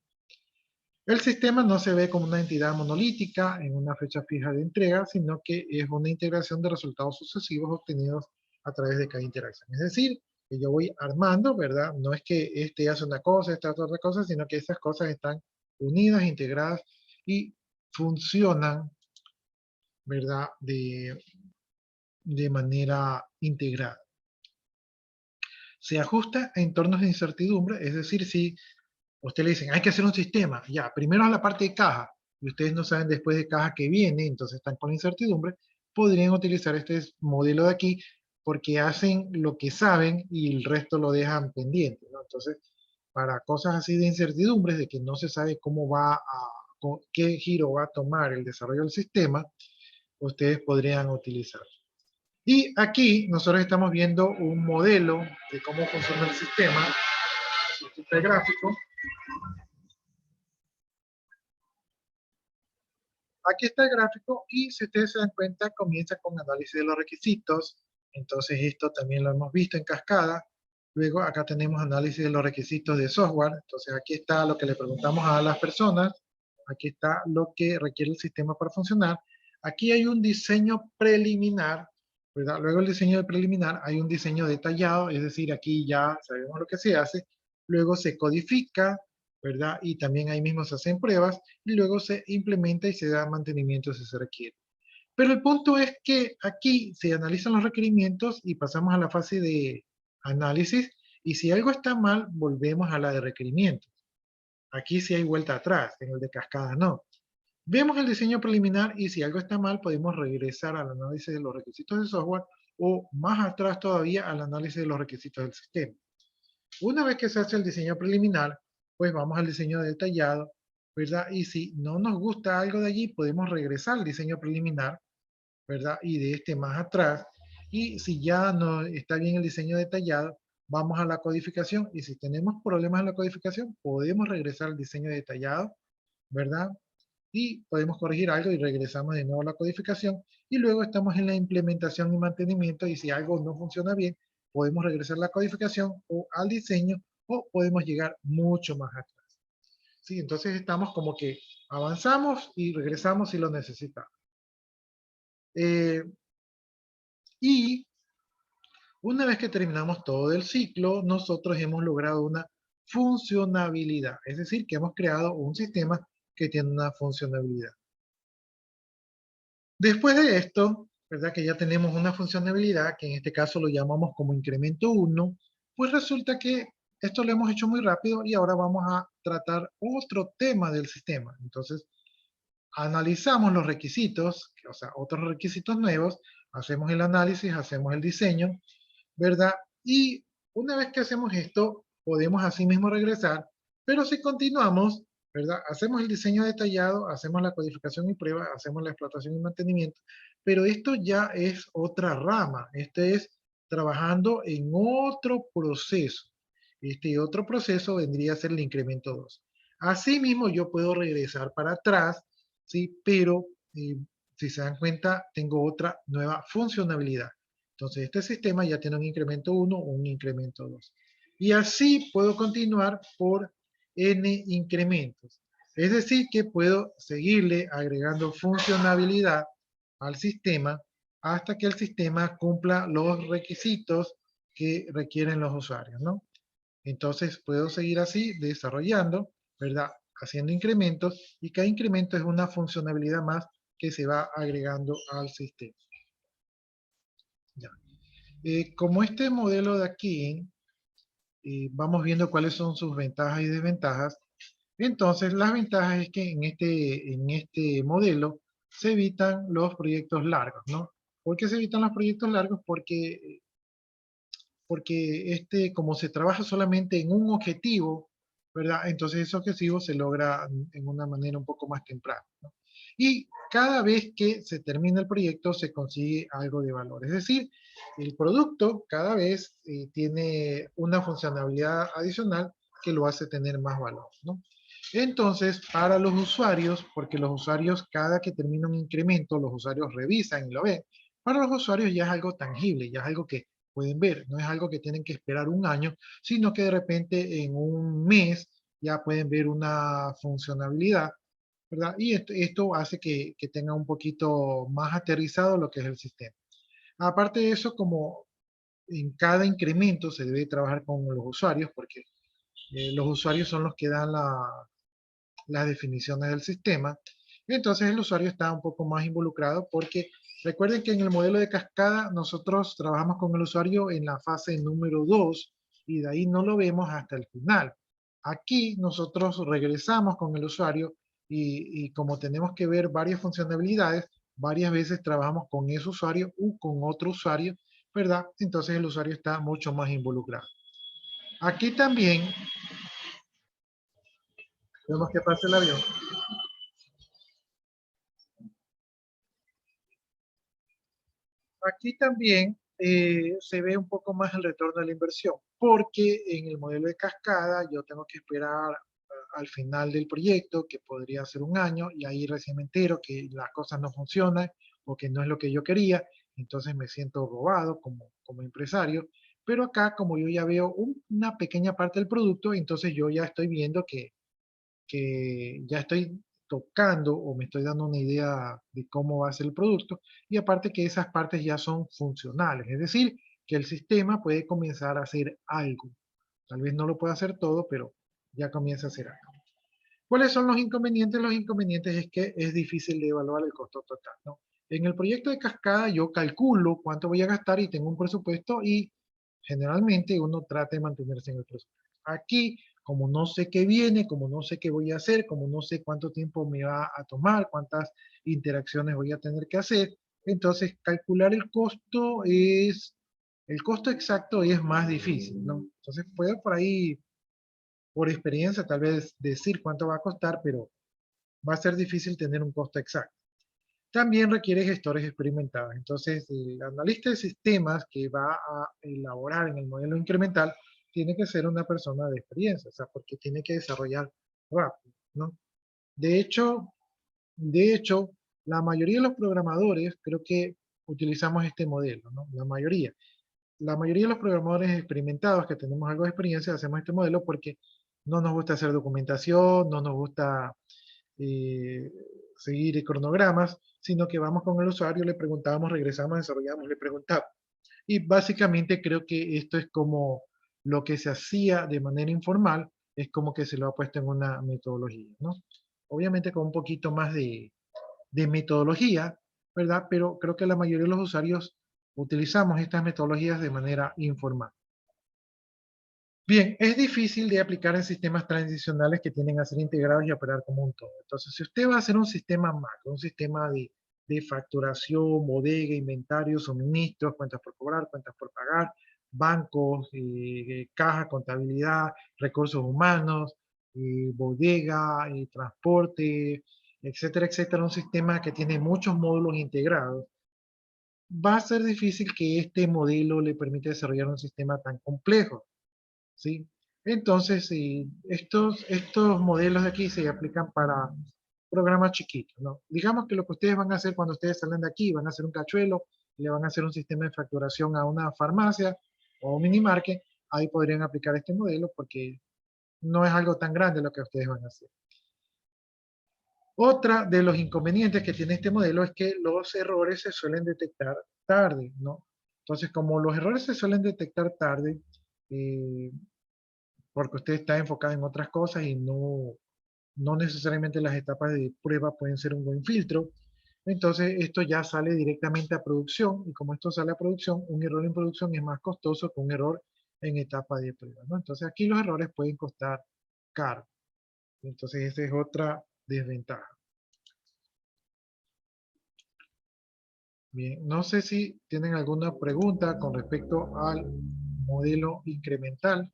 B: El sistema no se ve como una entidad monolítica en una fecha fija de entrega, sino que es una integración de resultados sucesivos obtenidos a través de cada interacción. Es decir, que yo voy armando, ¿verdad? No es que este hace una cosa, esta hace otra cosa, sino que esas cosas están unidas, integradas y funcionan, ¿verdad? De manera integrada. Se ajusta a entornos de incertidumbre, es decir, si usted le dicen, hay que hacer un sistema, ya, primero a la parte de caja, y ustedes no saben después de caja que viene, entonces están con la incertidumbre, podrían utilizar este modelo de aquí, porque hacen lo que saben y el resto lo dejan pendiente, ¿no? Entonces, para cosas así de incertidumbres, de que no se sabe cómo qué giro va a tomar el desarrollo del sistema, ustedes podrían utilizar. Y aquí nosotros estamos viendo un modelo de cómo funciona el sistema, este gráfico. Aquí está el gráfico y si ustedes se dan cuenta comienza con análisis de los requisitos, entonces esto también lo hemos visto en cascada. Luego acá tenemos análisis de los requisitos de software, entonces aquí está lo que le preguntamos a las personas, aquí está lo que requiere el sistema para funcionar. Aquí hay un diseño preliminar, ¿verdad? Luego el diseño preliminar hay un diseño detallado, es decir, aquí ya sabemos lo que se hace, luego se codifica, ¿verdad? Y también ahí mismo se hacen pruebas y luego se implementa y se da mantenimiento si se requiere. Pero el punto es que aquí se analizan los requerimientos y pasamos a la fase de análisis y si algo está mal, volvemos a la de requerimientos. Aquí sí hay vuelta atrás, en el de cascada no. Vemos el diseño preliminar y si algo está mal, podemos regresar al análisis de los requisitos del software o más atrás todavía al análisis de los requisitos del sistema. Una vez que se hace el diseño preliminar, pues vamos al diseño detallado, ¿verdad? Y si no nos gusta algo de allí, podemos regresar al diseño preliminar, ¿verdad? Y de este más atrás. Y si ya no está bien el diseño detallado, vamos a la codificación. Y si tenemos problemas en la codificación, podemos regresar al diseño detallado, ¿verdad? y podemos corregir algo y regresamos de nuevo a la codificación y luego estamos en la implementación y mantenimiento y si algo no funciona bien, podemos regresar a la codificación o al diseño o podemos llegar mucho más atrás. ¿Sí? Entonces estamos como que avanzamos y regresamos si lo necesitamos. Y una vez que terminamos todo el ciclo, nosotros hemos logrado una funcionabilidad, es decir, que hemos creado un sistema que tiene una funcionabilidad. Después de esto, ¿verdad? Que ya tenemos una funcionalidad, que en este caso lo llamamos como incremento 1, pues resulta que esto lo hemos hecho muy rápido y ahora vamos a tratar otro tema del sistema. Entonces, analizamos los requisitos, o sea, otros requisitos nuevos, hacemos el análisis, hacemos el diseño, ¿verdad? Y una vez que hacemos esto, podemos así mismo regresar, pero si continuamos, ¿verdad? Hacemos el diseño detallado, hacemos la codificación y prueba, hacemos la explotación y mantenimiento, pero esto ya es otra rama, esto es trabajando en otro proceso. Este otro proceso vendría a ser el incremento 2. Asimismo, yo puedo regresar para atrás, ¿sí? Pero si se dan cuenta, tengo otra nueva funcionalidad. Entonces, este sistema ya tiene un incremento 1 o un incremento 2. Y así puedo continuar por n incrementos. Es decir, que puedo seguirle agregando funcionalidad al sistema hasta que el sistema cumpla los requisitos que requieren los usuarios, ¿no? Entonces, puedo seguir así desarrollando, ¿verdad? Haciendo incrementos y cada incremento es una funcionalidad más que se va agregando al sistema. Ya. Como este modelo de aquí, vamos viendo cuáles son sus ventajas y desventajas. Entonces, las ventajas es que en este modelo se evitan los proyectos largos, ¿no? ¿Por qué se evitan los proyectos largos? Porque como se trabaja solamente en un objetivo, ¿verdad? Entonces ese objetivo se logra en una manera un poco más temprana, ¿no? Y cada vez que se termina el proyecto se consigue algo de valor. Es decir, el producto cada vez tiene una funcionalidad adicional que lo hace tener más valor, ¿no? Entonces, para los usuarios, porque los usuarios cada que termina un incremento, los usuarios revisan y lo ven, para los usuarios ya es algo tangible, ya es algo que pueden ver, no es algo que tienen que esperar un año, sino que de repente en un mes ya pueden ver una funcionalidad, ¿verdad? Y esto hace que tenga un poquito más aterrizado lo que es el sistema. Aparte de eso, como en cada incremento se debe trabajar con los usuarios, porque los usuarios son los que dan las definiciones del sistema, entonces el usuario está un poco más involucrado porque recuerden que en el modelo de cascada nosotros trabajamos con el usuario en la fase número 2 y de ahí no lo vemos hasta el final. Aquí nosotros regresamos con el usuario y como tenemos que ver varias funcionalidades, varias veces trabajamos con ese usuario o con otro usuario, ¿verdad? Entonces el usuario está mucho más involucrado. Aquí también, vemos que pasa el avión. Aquí también se ve un poco más el retorno de la inversión, porque en el modelo de cascada yo tengo que esperar al final del proyecto, que podría ser un año, y ahí recién me entero que las cosas no funcionan o que no es lo que yo quería, entonces me siento robado como empresario. Pero acá, como yo ya veo una pequeña parte del producto, entonces yo ya estoy viendo que ya estoy tocando o me estoy dando una idea de cómo va a ser el producto y aparte que esas partes ya son funcionales, es decir, que el sistema puede comenzar a hacer algo. Tal vez no lo pueda hacer todo, pero ya comienza a hacer algo. ¿Cuáles son los inconvenientes? Los inconvenientes es que es difícil de evaluar el costo total, ¿no? En el proyecto de cascada yo calculo cuánto voy a gastar y tengo un presupuesto y generalmente uno trata de mantenerse en el presupuesto. Aquí, como no sé qué viene, como no sé qué voy a hacer, como no sé cuánto tiempo me va a tomar, cuántas interacciones voy a tener que hacer, entonces calcular el costo exacto es más difícil, ¿no? Entonces puedo por ahí, por experiencia, tal vez decir cuánto va a costar, pero va a ser difícil tener un costo exacto. También requiere gestores experimentados. Entonces, el analista de sistemas que va a elaborar en el modelo incremental tiene que ser una persona de experiencia, o sea, porque tiene que desarrollar rápido, ¿no? De hecho, De hecho, la mayoría de los programadores creo que utilizamos este modelo, ¿no? La mayoría. La mayoría de los programadores experimentados que tenemos algo de experiencia hacemos este modelo porque no nos gusta hacer documentación, no nos gusta eh, seguir cronogramas, sino que vamos con el usuario, le preguntamos, regresamos, desarrollamos, le preguntamos. Y básicamente creo que esto es como lo que se hacía de manera informal, es como que se lo ha puesto en una metodología, ¿no? Obviamente con un poquito más de metodología, ¿verdad? Pero creo que la mayoría de los usuarios utilizamos estas metodologías de manera informal. Bien, es difícil de aplicar en sistemas tradicionales que tienden a ser integrados y operar como un todo. Entonces, si usted va a hacer un sistema macro, un sistema de facturación, bodega, inventario, suministros, cuentas por cobrar, cuentas por pagar, bancos, caja, contabilidad, recursos humanos, bodega, transporte, etcétera, etcétera, un sistema que tiene muchos módulos integrados, va a ser difícil que este modelo le permita desarrollar un sistema tan complejo. ¿Sí? Entonces, estos modelos de aquí se aplican para programas chiquitos, ¿no? Digamos que lo que ustedes van a hacer cuando ustedes salen de aquí, van a hacer un cachuelo, le van a hacer un sistema de facturación a una farmacia o un minimarket, ahí podrían aplicar este modelo porque no es algo tan grande lo que ustedes van a hacer. Otra de los inconvenientes que tiene este modelo es que los errores se suelen detectar tarde, ¿no? Entonces, como los errores se suelen detectar tarde, eh, porque usted está enfocado en otras cosas y no necesariamente las etapas de prueba pueden ser un buen filtro. Entonces esto ya sale directamente a producción y como esto sale a producción, un error en producción es más costoso que un error en etapa de prueba, ¿no? Entonces aquí los errores pueden costar caro. Entonces esa es otra desventaja. Bien, no sé si tienen alguna pregunta con respecto al modelo incremental.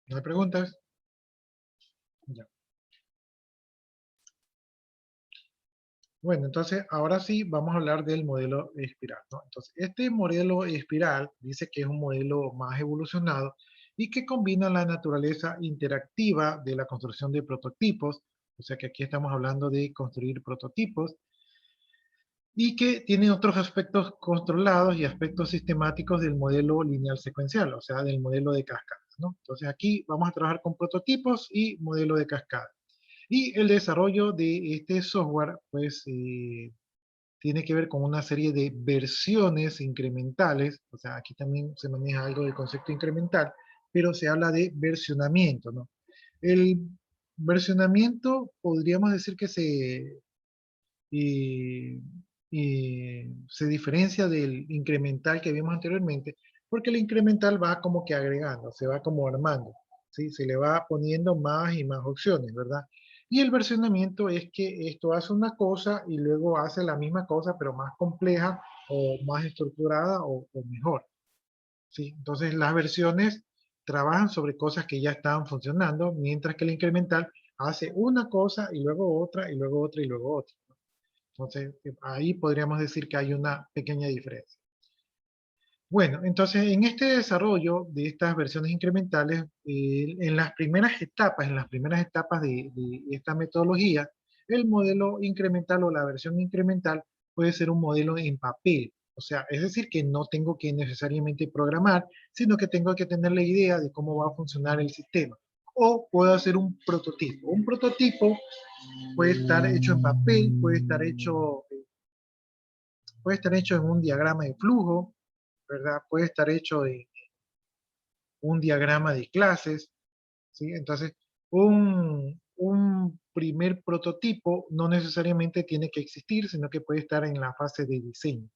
B: ¿No hay preguntas? Ya. Bueno, entonces ahora sí vamos a hablar del modelo espiral, ¿no? Entonces, este modelo espiral dice que es un modelo más evolucionado y que combina la naturaleza interactiva de la construcción de prototipos, o sea que aquí estamos hablando de construir prototipos, y que tiene otros aspectos controlados y aspectos sistemáticos del modelo lineal secuencial, o sea, del modelo de cascada, ¿no? Entonces aquí vamos a trabajar con prototipos y modelo de cascada. Y el desarrollo de este software, pues, tiene que ver con una serie de versiones incrementales, o sea, aquí también se maneja algo del concepto incremental, pero se habla de versionamiento, ¿no? El versionamiento podríamos decir que eh, se diferencia del incremental que vimos anteriormente, porque el incremental va como que agregando, se va como armando, ¿sí? Se le va poniendo más y más opciones, ¿verdad? Y el versionamiento es que esto hace una cosa y luego hace la misma cosa, pero más compleja o más estructurada o mejor, ¿sí? Entonces las versiones trabajan sobre cosas que ya estaban funcionando, mientras que el incremental hace una cosa y luego otra y luego otra y luego otra. Entonces, ahí podríamos decir que hay una pequeña diferencia. Bueno, entonces en este desarrollo de estas versiones incrementales, en las primeras etapas de esta metodología, el modelo incremental o la versión incremental puede ser un modelo en papel. O sea, es decir, que no tengo que necesariamente programar, sino que tengo que tener la idea de cómo va a funcionar el sistema. O puedo hacer un prototipo. Un prototipo puede estar hecho en papel, puede estar hecho en un diagrama de flujo, ¿verdad? Puede estar hecho en un diagrama de clases, ¿sí? Entonces, un primer prototipo no necesariamente tiene que existir, sino que puede estar en la fase de diseño,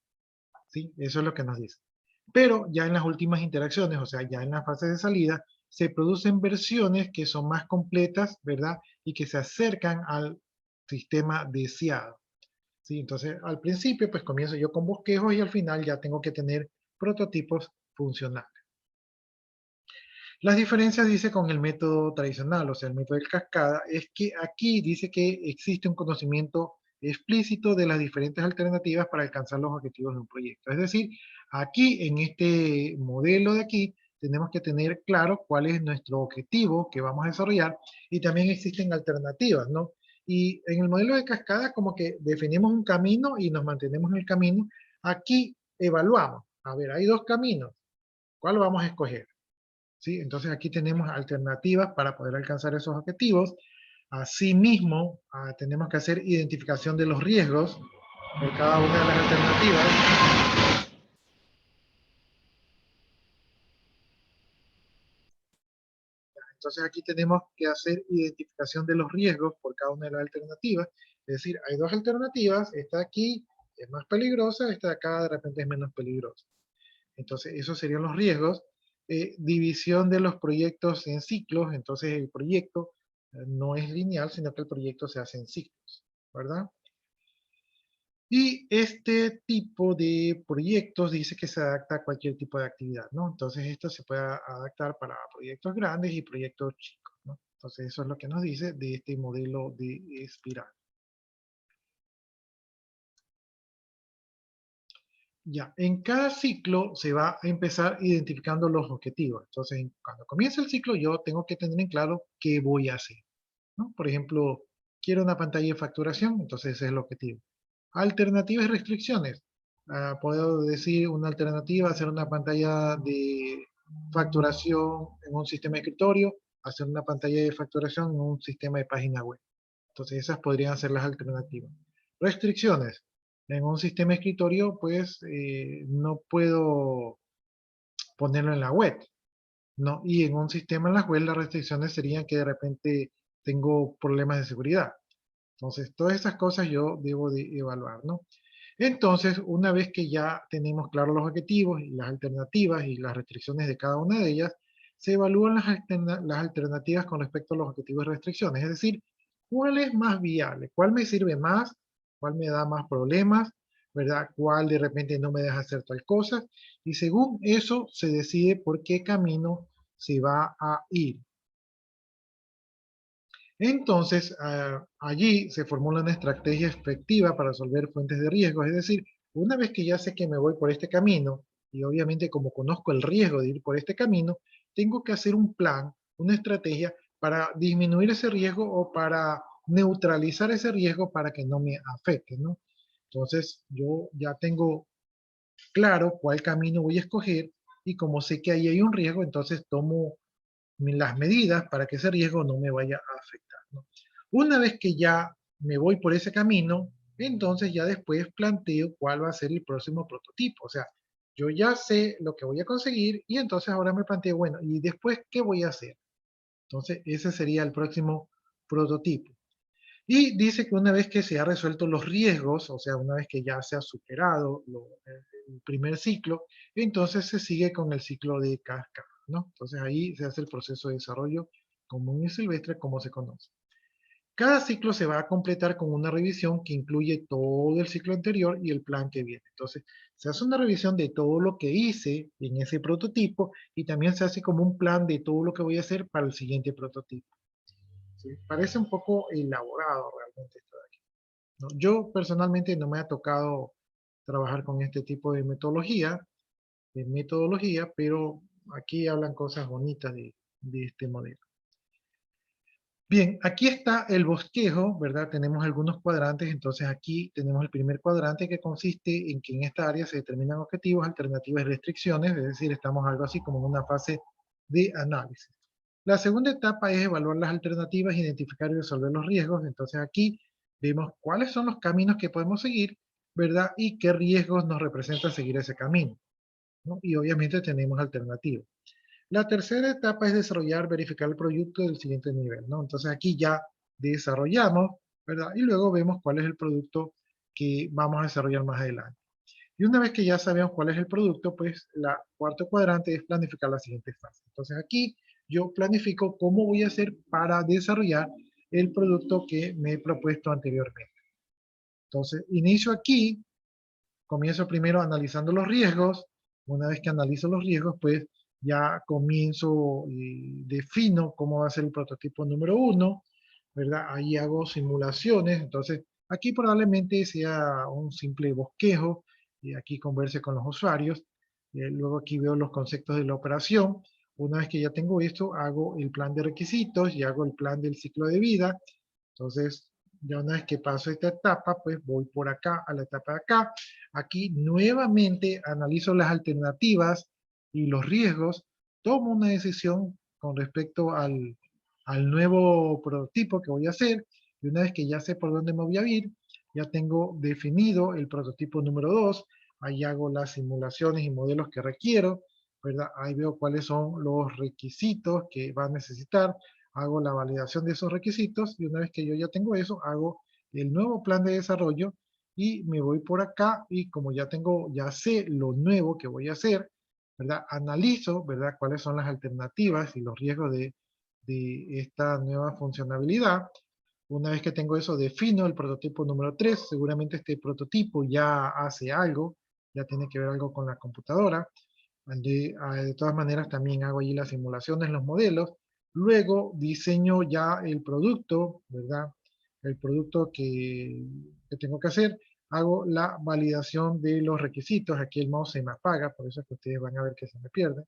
B: ¿sí? Eso es lo que nos dice. Pero ya en las últimas interacciones, o sea, ya en la fase de salida, se producen versiones que son más completas, ¿verdad? Y que se acercan al sistema deseado. ¿Sí? Entonces, al principio, pues comienzo yo con bosquejos y al final ya tengo que tener prototipos funcionales. Las diferencias, dice, con el método tradicional, o sea, el método de cascada, es que aquí dice que existe un conocimiento explícito de las diferentes alternativas para alcanzar los objetivos de un proyecto. Es decir, aquí en este modelo de aquí, tenemos que tener claro cuál es nuestro objetivo que vamos a desarrollar y también existen alternativas, ¿no? Y en el modelo de cascada como que definimos un camino y nos mantenemos en el camino. Aquí evaluamos. A ver, hay dos caminos. ¿Cuál vamos a escoger? ¿Sí? Entonces aquí tenemos alternativas para poder alcanzar esos objetivos. Asimismo, tenemos que hacer identificación de los riesgos por cada una de las alternativas. Entonces aquí tenemos que hacer identificación de los riesgos por cada una de las alternativas. Es decir, hay dos alternativas, esta de aquí es más peligrosa, esta de acá de repente es menos peligrosa. Entonces esos serían los riesgos. División de los proyectos en ciclos, entonces el proyecto no es lineal, sino que el proyecto se hace en ciclos, ¿verdad? Y este tipo de proyectos dice que se adapta a cualquier tipo de actividad, ¿no? Entonces esto se puede adaptar para proyectos grandes y proyectos chicos, ¿no? Entonces eso es lo que nos dice de este modelo de espiral. Ya, en cada ciclo se va a empezar identificando los objetivos. Entonces, cuando comienza el ciclo, yo tengo que tener en claro qué voy a hacer, ¿no? Por ejemplo, quiero una pantalla de facturación, entonces ese es el objetivo. Alternativas y restricciones. Puedo decir una alternativa, hacer una pantalla de facturación en un sistema de escritorio, hacer una pantalla de facturación en un sistema de página web. Entonces esas podrían ser las alternativas. Restricciones. En un sistema de escritorio, pues no puedo ponerlo en la web, ¿no? Y en un sistema en la web las restricciones serían que de repente tengo problemas de seguridad. Entonces, todas esas cosas yo debo de evaluar, ¿no? Entonces, una vez que ya tenemos claros los objetivos y las alternativas y las restricciones de cada una de ellas, se evalúan las alternativas con respecto a los objetivos y restricciones. Es decir, ¿cuál es más viable? ¿Cuál me sirve más? ¿Cuál me da más problemas? ¿Verdad? ¿Cuál de repente no me deja hacer tal cosa? Y según eso se decide por qué camino se va a ir. Entonces, allí se formula una estrategia efectiva para resolver fuentes de riesgo. Es decir, una vez que ya sé que me voy por este camino, y obviamente como conozco el riesgo de ir por este camino, tengo que hacer un plan, una estrategia para disminuir ese riesgo o para neutralizar ese riesgo para que no me afecte, ¿no? Entonces, yo ya tengo claro cuál camino voy a escoger y como sé que ahí hay un riesgo, entonces tomo las medidas para que ese riesgo no me vaya a afectar, ¿no? Una vez que ya me voy por ese camino, entonces ya después planteo cuál va a ser el próximo prototipo. O sea, yo ya sé lo que voy a conseguir y entonces ahora me planteo, bueno, ¿y después qué voy a hacer? Entonces ese sería el próximo prototipo. Y dice que una vez que se ha resuelto los riesgos, o sea, una vez que ya se ha superado el primer ciclo, entonces se sigue con el ciclo de cascada, ¿no? Entonces ahí se hace el proceso de desarrollo común y silvestre como se conoce. Cada ciclo se va a completar con una revisión que incluye todo el ciclo anterior y el plan que viene. Entonces, se hace una revisión de todo lo que hice en ese prototipo y también se hace como un plan de todo lo que voy a hacer para el siguiente prototipo. ¿Sí? Parece un poco elaborado realmente esto de aquí, ¿no? Yo personalmente no me ha tocado trabajar con este tipo de metodología, pero aquí hablan cosas bonitas de este modelo. Bien, aquí está el bosquejo, ¿verdad? Tenemos algunos cuadrantes, entonces aquí tenemos el primer cuadrante que consiste en que en esta área se determinan objetivos, alternativas y restricciones, es decir, estamos algo así como en una fase de análisis. La segunda etapa es evaluar las alternativas, identificar y resolver los riesgos, entonces aquí vemos cuáles son los caminos que podemos seguir, ¿verdad? Y qué riesgos nos representa seguir ese camino, ¿no? Y obviamente tenemos alternativas. La tercera etapa es desarrollar, verificar el producto del siguiente nivel, ¿no? Entonces aquí ya desarrollamos, ¿verdad? Y luego vemos cuál es el producto que vamos a desarrollar más adelante. Y una vez que ya sabemos cuál es el producto, pues la cuarto cuadrante es planificar la siguiente fase. Entonces aquí yo planifico cómo voy a hacer para desarrollar el producto que me he propuesto anteriormente. Entonces inicio aquí, comienzo primero analizando los riesgos. Una vez que analizo los riesgos, pues ya comienzo y defino cómo va a ser el prototipo número 1, ¿verdad? Ahí hago simulaciones, entonces Aquí probablemente sea un simple bosquejo, y aquí converse con los usuarios, luego aquí veo los conceptos de la operación. Una vez que ya tengo esto, hago el plan de requisitos y hago el plan del ciclo de vida. Entonces, ya una vez que paso esta etapa, pues voy por acá a la etapa de acá. Aquí nuevamente analizo las alternativas y los riesgos, tomo una decisión con respecto al nuevo prototipo que voy a hacer, y una vez que ya sé por dónde me voy a ir, ya tengo definido el prototipo número 2, ahí hago las simulaciones y modelos que requiero, ¿verdad? Ahí veo cuáles son los requisitos que va a necesitar, hago la validación de esos requisitos, y una vez que yo ya tengo eso, hago el nuevo plan de desarrollo, y me voy por acá, y como ya sé lo nuevo que voy a hacer, ¿verdad? Analizo, ¿verdad? Cuáles son las alternativas y los riesgos de esta nueva funcionalidad. Una vez que tengo eso, defino el prototipo número 3. Seguramente este prototipo ya hace algo, ya tiene que ver algo con la computadora. De todas maneras, también hago allí las simulaciones, los modelos. Luego diseño ya el producto, ¿verdad? El producto que tengo que hacer. Hago la validación de los requisitos. Aquí el mouse se me apaga, por eso es que ustedes van a ver que se me pierde.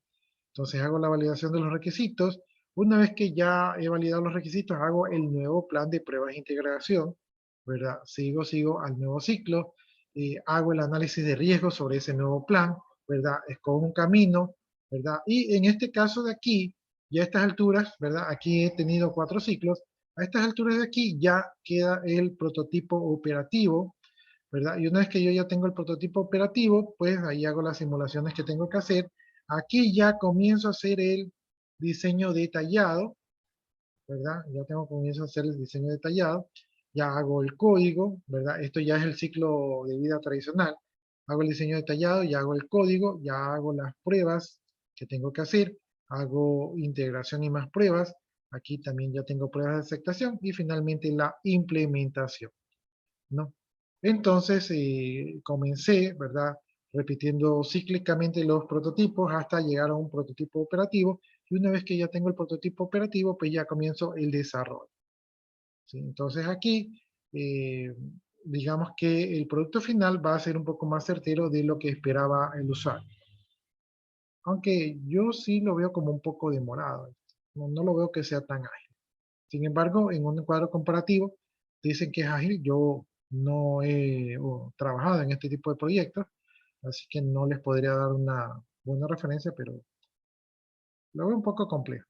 B: Entonces hago la validación de los requisitos. Una vez que ya he validado los requisitos, hago el nuevo plan de pruebas de integración, ¿verdad? Sigo al nuevo ciclo, hago el análisis de riesgo sobre ese nuevo plan, ¿verdad? Escojo un camino, ¿verdad? Y en este caso de aquí, ya a estas alturas, ¿verdad? Aquí he tenido 4 ciclos. A estas alturas de aquí ya queda el prototipo operativo, ¿verdad? Y una vez que yo ya tengo el prototipo operativo, pues ahí hago las simulaciones que tengo que hacer. Aquí ya comienzo a hacer el diseño detallado, ¿verdad? Ya comienzo a hacer el diseño detallado. Ya hago el código, ¿verdad? Esto ya es el ciclo de vida tradicional. Hago el diseño detallado, ya hago el código, ya hago las pruebas que tengo que hacer. Hago integración y más pruebas. Aquí también ya tengo pruebas de aceptación. Y finalmente la implementación, ¿no? Entonces comencé, ¿verdad? Repitiendo cíclicamente los prototipos hasta llegar a un prototipo operativo, y una vez que ya tengo el prototipo operativo, pues ya comienzo el desarrollo, ¿sí? Entonces aquí, digamos que el producto final va a ser un poco más certero de lo que esperaba el usuario. Aunque yo sí lo veo como un poco demorado, no lo veo que sea tan ágil. Sin embargo, en un cuadro comparativo, dicen que es ágil. Yo no he trabajado en este tipo de proyectos, así que no les podría dar una buena referencia, pero lo veo un poco complejo.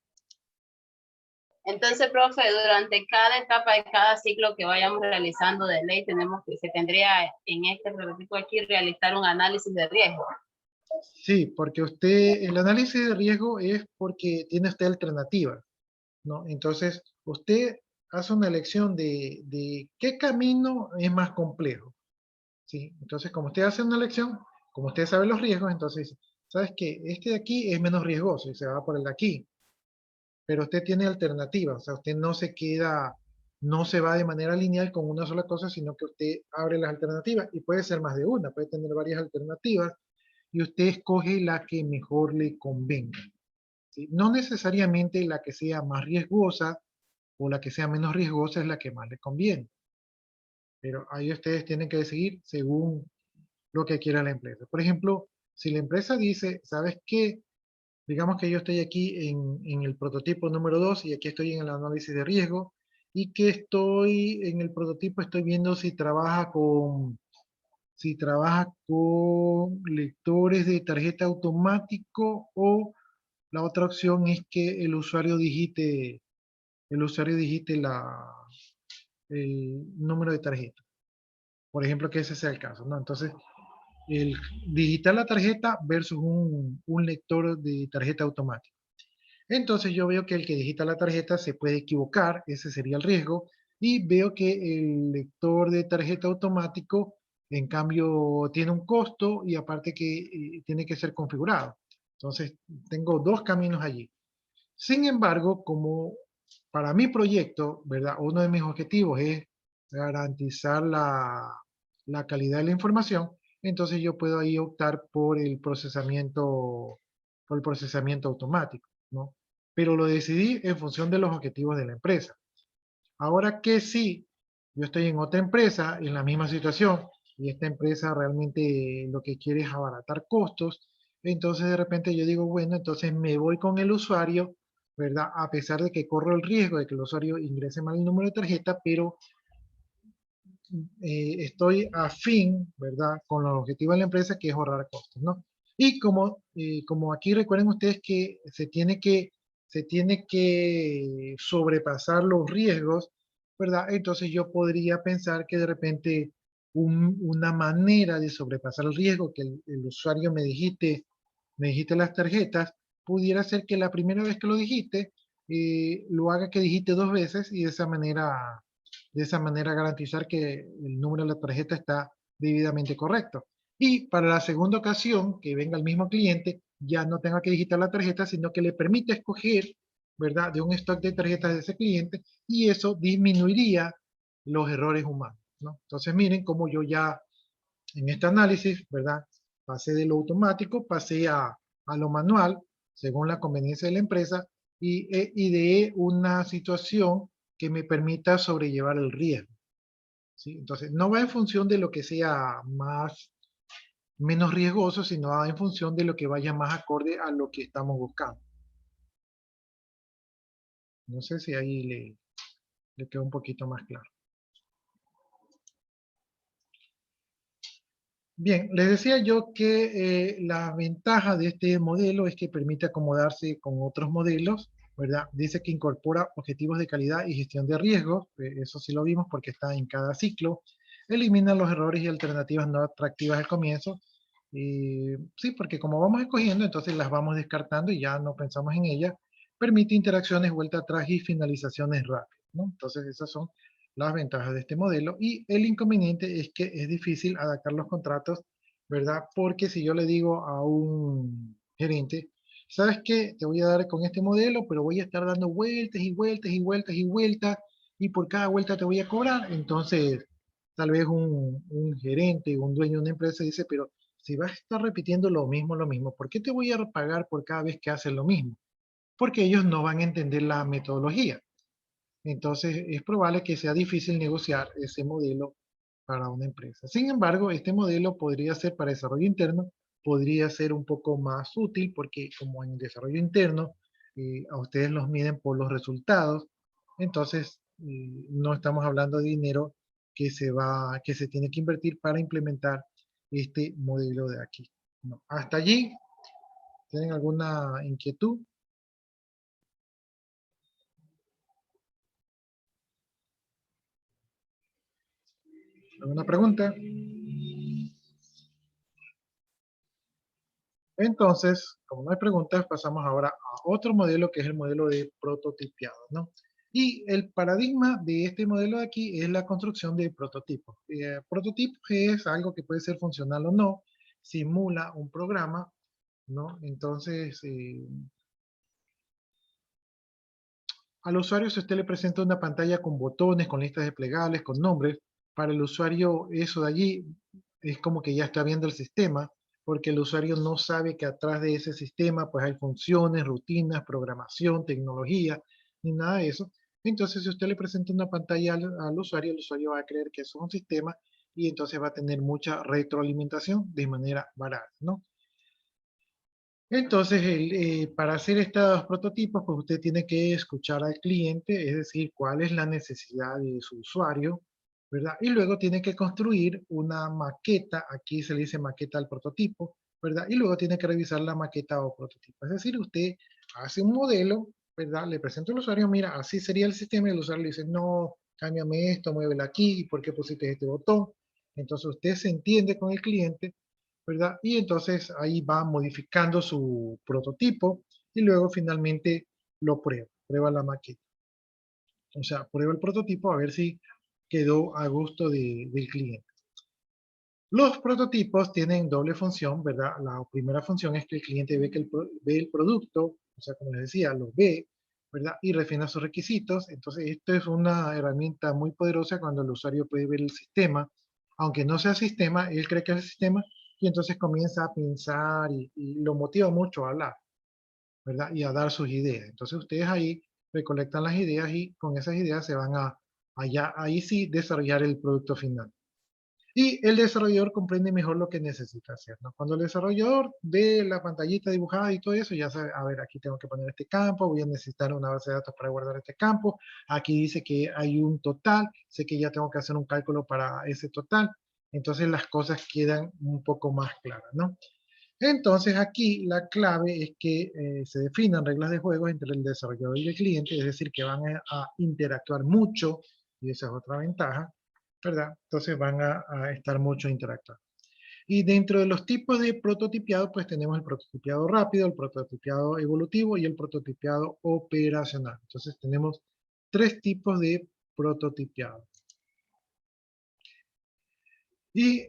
C: Entonces, profe, durante cada etapa de cada ciclo que vayamos realizando de ley, se tendría en este prototipo aquí realizar un análisis de riesgo.
B: Sí, porque el análisis de riesgo es porque tiene usted alternativas, ¿no? Entonces, usted hace una elección de qué camino es más complejo, ¿sí? Entonces, como usted hace una elección, como usted sabe los riesgos, entonces, ¿sabes qué? Este de aquí es menos riesgoso y se va por el de aquí. Pero usted tiene alternativas, o sea, usted no se va de manera lineal con una sola cosa, sino que usted abre las alternativas, y puede ser más de una, puede tener varias alternativas, y usted escoge la que mejor le convenga, ¿sí? No necesariamente la que sea más riesgosa o la que sea menos riesgosa es la que más le conviene, pero ahí ustedes tienen que decidir según lo que quiera la empresa. Por ejemplo, si la empresa dice, ¿sabes qué? Digamos que yo estoy aquí en el prototipo número 2 y aquí estoy en el análisis de riesgo, y que estoy en el prototipo, estoy viendo si trabaja con lectores de tarjeta automático, o la otra opción es que el usuario digite el número de tarjeta. Por ejemplo, que ese sea el caso, ¿no? Entonces, el digitar la tarjeta versus un lector de tarjeta automática. Entonces yo veo que el que digita la tarjeta se puede equivocar, ese sería el riesgo, y veo que el lector de tarjeta automático, en cambio, tiene un costo, y aparte que tiene que ser configurado. Entonces tengo 2 caminos allí. Sin embargo, como para mi proyecto, ¿verdad? Uno de mis objetivos es garantizar la calidad de la información, entonces yo puedo ahí optar por el procesamiento automático, ¿no? Pero lo decidí en función de los objetivos de la empresa. Ahora que sí, yo estoy en otra empresa en la misma situación y esta empresa realmente lo que quiere es abaratar costos, entonces de repente yo digo, bueno, entonces me voy con el usuario, ¿verdad? A pesar de que corro el riesgo de que el usuario ingrese mal el número de tarjeta, pero estoy afín, ¿verdad? Con los objetivos de la empresa, que es ahorrar costos, ¿no? Y como aquí recuerden ustedes que se tiene que sobrepasar los riesgos, ¿verdad? Entonces yo podría pensar que de repente una manera de sobrepasar el riesgo, que el usuario me dijiste las tarjetas, pudiera ser que la primera vez que lo dijiste, lo haga que dijiste 2 veces y de esa manera garantizar que el número de la tarjeta está debidamente correcto. Y para la segunda ocasión que venga el mismo cliente, ya no tenga que digitar la tarjeta, sino que le permite escoger, ¿verdad?, de un stock de tarjetas de ese cliente y eso disminuiría los errores humanos, ¿no? Entonces miren cómo yo ya en este análisis, ¿verdad?, pasé de lo automático, pasé a lo manual, según la conveniencia de la empresa, y ideé una situación que me permita sobrellevar el riesgo, ¿sí? Entonces, no va en función de lo que sea menos riesgoso, sino va en función de lo que vaya más acorde a lo que estamos buscando. No sé si ahí le quedó un poquito más claro. Bien, les decía yo que la ventaja de este modelo es que permite acomodarse con otros modelos, ¿verdad? Dice que incorpora objetivos de calidad y gestión de riesgos, eso sí lo vimos porque está en cada ciclo, elimina los errores y alternativas no atractivas al comienzo, sí, porque como vamos escogiendo, entonces las vamos descartando y ya no pensamos en ellas, permite interacciones, vuelta atrás y finalizaciones rápidas, ¿no? Entonces esas son las ventajas de este modelo y el inconveniente es que es difícil adaptar los contratos, ¿verdad? Porque si yo le digo a un gerente, ¿sabes qué? Te voy a dar con este modelo, pero voy a estar dando vueltas y vueltas y vueltas y vueltas y por cada vuelta te voy a cobrar. Entonces, tal vez un gerente, un dueño de una empresa dice, pero si vas a estar repitiendo lo mismo, ¿por qué te voy a pagar por cada vez que haces lo mismo? Porque ellos no van a entender la metodología. Entonces es probable que sea difícil negociar ese modelo para una empresa. Sin embargo, este modelo podría ser para desarrollo interno, podría ser un poco más útil porque como en desarrollo interno a ustedes los miden por los resultados, entonces no estamos hablando de dinero que se tiene que invertir para implementar este modelo de aquí. No. Hasta allí, ¿tienen alguna inquietud? ¿Alguna pregunta? Entonces, como no hay preguntas, pasamos ahora a otro modelo que es el modelo de prototipiado, ¿no? Y el paradigma de este modelo de aquí es la construcción de prototipos. Prototipo es algo que puede ser funcional o no, simula un programa, ¿no? Entonces, al usuario, si usted le presenta una pantalla con botones, con listas desplegables, con nombres, para el usuario eso de allí es como que ya está viendo el sistema, porque el usuario no sabe que atrás de ese sistema pues hay funciones, rutinas, programación, tecnología, ni nada de eso. Entonces, si usted le presenta una pantalla al usuario, el usuario va a creer que eso es un sistema y entonces va a tener mucha retroalimentación de manera barata, ¿no? Entonces, para hacer estos prototipos, pues usted tiene que escuchar al cliente, es decir, cuál es la necesidad de su usuario, ¿verdad? Y luego tiene que construir una maqueta, aquí se le dice maqueta al prototipo, ¿verdad? Y luego tiene que revisar la maqueta o prototipo. Es decir, usted hace un modelo, ¿verdad? Le presenta al usuario, mira, así sería el sistema, y el usuario le dice, no, cámbiame esto, muévelo aquí, ¿y por qué pusiste este botón? Entonces usted se entiende con el cliente, ¿verdad? Y entonces ahí va modificando su prototipo y luego finalmente lo prueba la maqueta. O sea, prueba el prototipo a ver si quedó a gusto del cliente. Los prototipos tienen doble función, ¿verdad? La primera función es que el cliente ve el producto, o sea, como les decía, lo ve, ¿verdad? Y refina sus requisitos. Entonces, esto es una herramienta muy poderosa cuando el usuario puede ver el sistema. Aunque no sea sistema, él cree que es el sistema y entonces comienza a pensar y lo motiva mucho a hablar, ¿verdad? Y a dar sus ideas. Entonces, ustedes ahí recolectan las ideas y con esas ideas se van a ahí sí desarrollar el producto final. Y el desarrollador comprende mejor lo que necesita hacer, ¿no? Cuando el desarrollador ve la pantallita dibujada y todo eso, ya sabe, a ver, aquí tengo que poner este campo, voy a necesitar una base de datos para guardar este campo, aquí dice que hay un total, sé que ya tengo que hacer un cálculo para ese total, entonces las cosas quedan un poco más claras, ¿no? Entonces aquí la clave es que se definan reglas de juego entre el desarrollador y el cliente, es decir, que van a interactuar mucho, y esa es otra ventaja, ¿verdad? Entonces van a estar mucho interactuando. Y dentro de los tipos de prototipiado, pues tenemos el prototipiado rápido, el prototipiado evolutivo y el prototipiado operacional. Entonces tenemos 3 tipos de prototipiado. Y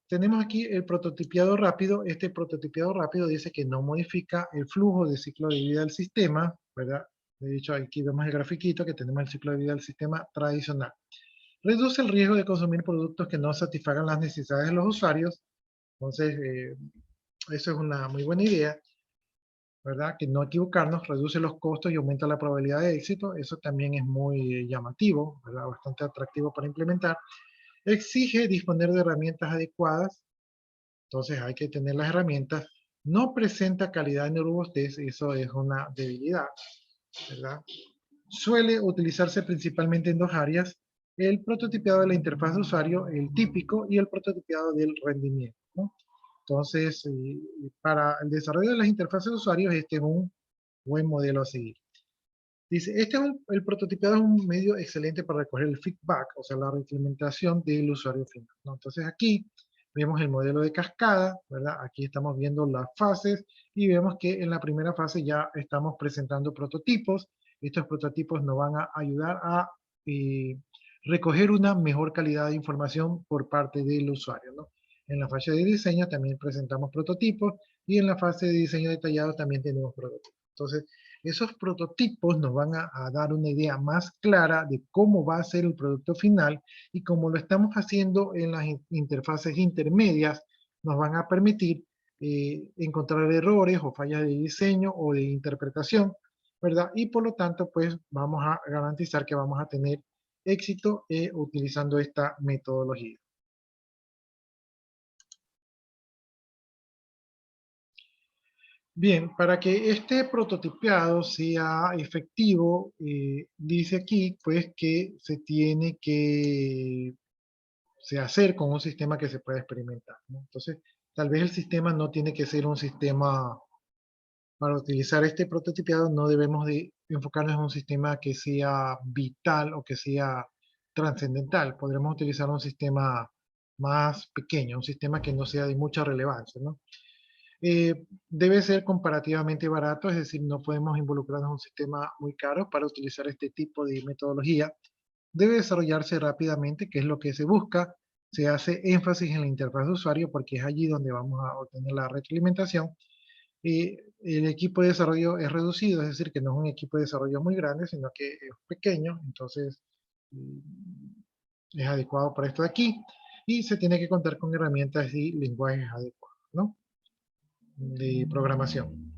B: tenemos aquí el prototipiado rápido. Este prototipiado rápido dice que no modifica el flujo de ciclo de vida del sistema, ¿verdad? De hecho, aquí vemos el grafiquito que tenemos el ciclo de vida del sistema tradicional. Reduce el riesgo de consumir productos que no satisfagan las necesidades de los usuarios. Entonces, eso es una muy buena idea, ¿verdad? Que no equivocarnos, reduce los costos y aumenta la probabilidad de éxito. Eso también es muy llamativo, ¿verdad? Bastante atractivo para implementar. Exige disponer de herramientas adecuadas, entonces hay que tener las herramientas. No presenta calidad ni robustez, eso es una debilidad, ¿verdad? Suele utilizarse principalmente en 2 áreas, el prototipiado de la interfaz de usuario, el típico, y el prototipiado del rendimiento, ¿no? Entonces, para el desarrollo de las interfaces de usuarios, este es un buen modelo a seguir. Dice, el prototipiado es un medio excelente para recoger el feedback, o sea, la retroalimentación del usuario final, ¿no? Entonces aquí vemos el modelo de cascada, ¿verdad? Aquí estamos viendo las fases y vemos que en la primera fase ya estamos presentando prototipos. Estos prototipos nos van a ayudar a recoger una mejor calidad de información por parte del usuario, ¿no? En la fase de diseño también presentamos prototipos y en la fase de diseño detallado también tenemos prototipos. Entonces, esos prototipos nos van a dar una idea más clara de cómo va a ser el producto final y como lo estamos haciendo en las interfaces intermedias, nos van a permitir encontrar errores o fallas de diseño o de interpretación, ¿verdad? Y por lo tanto, pues vamos a garantizar que vamos a tener éxito utilizando esta metodología. Bien, para que este prototipiado sea efectivo, dice aquí pues que se tiene que hacer con un sistema que se pueda experimentar, ¿no? Entonces, tal vez el sistema no tiene que ser un sistema, para utilizar este prototipiado no debemos de enfocarnos en un sistema que sea vital o que sea trascendental. Podremos utilizar un sistema más pequeño, un sistema que no sea de mucha relevancia, ¿no? Debe ser comparativamente barato, es decir, no podemos involucrarnos en un sistema muy caro para utilizar este tipo de metodología. Debe desarrollarse rápidamente, que es lo que se busca. Se hace énfasis en la interfaz de usuario porque es allí donde vamos a obtener la retroalimentación. El equipo de desarrollo es reducido, es decir, que no es un equipo de desarrollo muy grande, sino que es pequeño, entonces es adecuado para esto de aquí. Y se tiene que contar con herramientas y lenguajes adecuados, ¿no? De programación.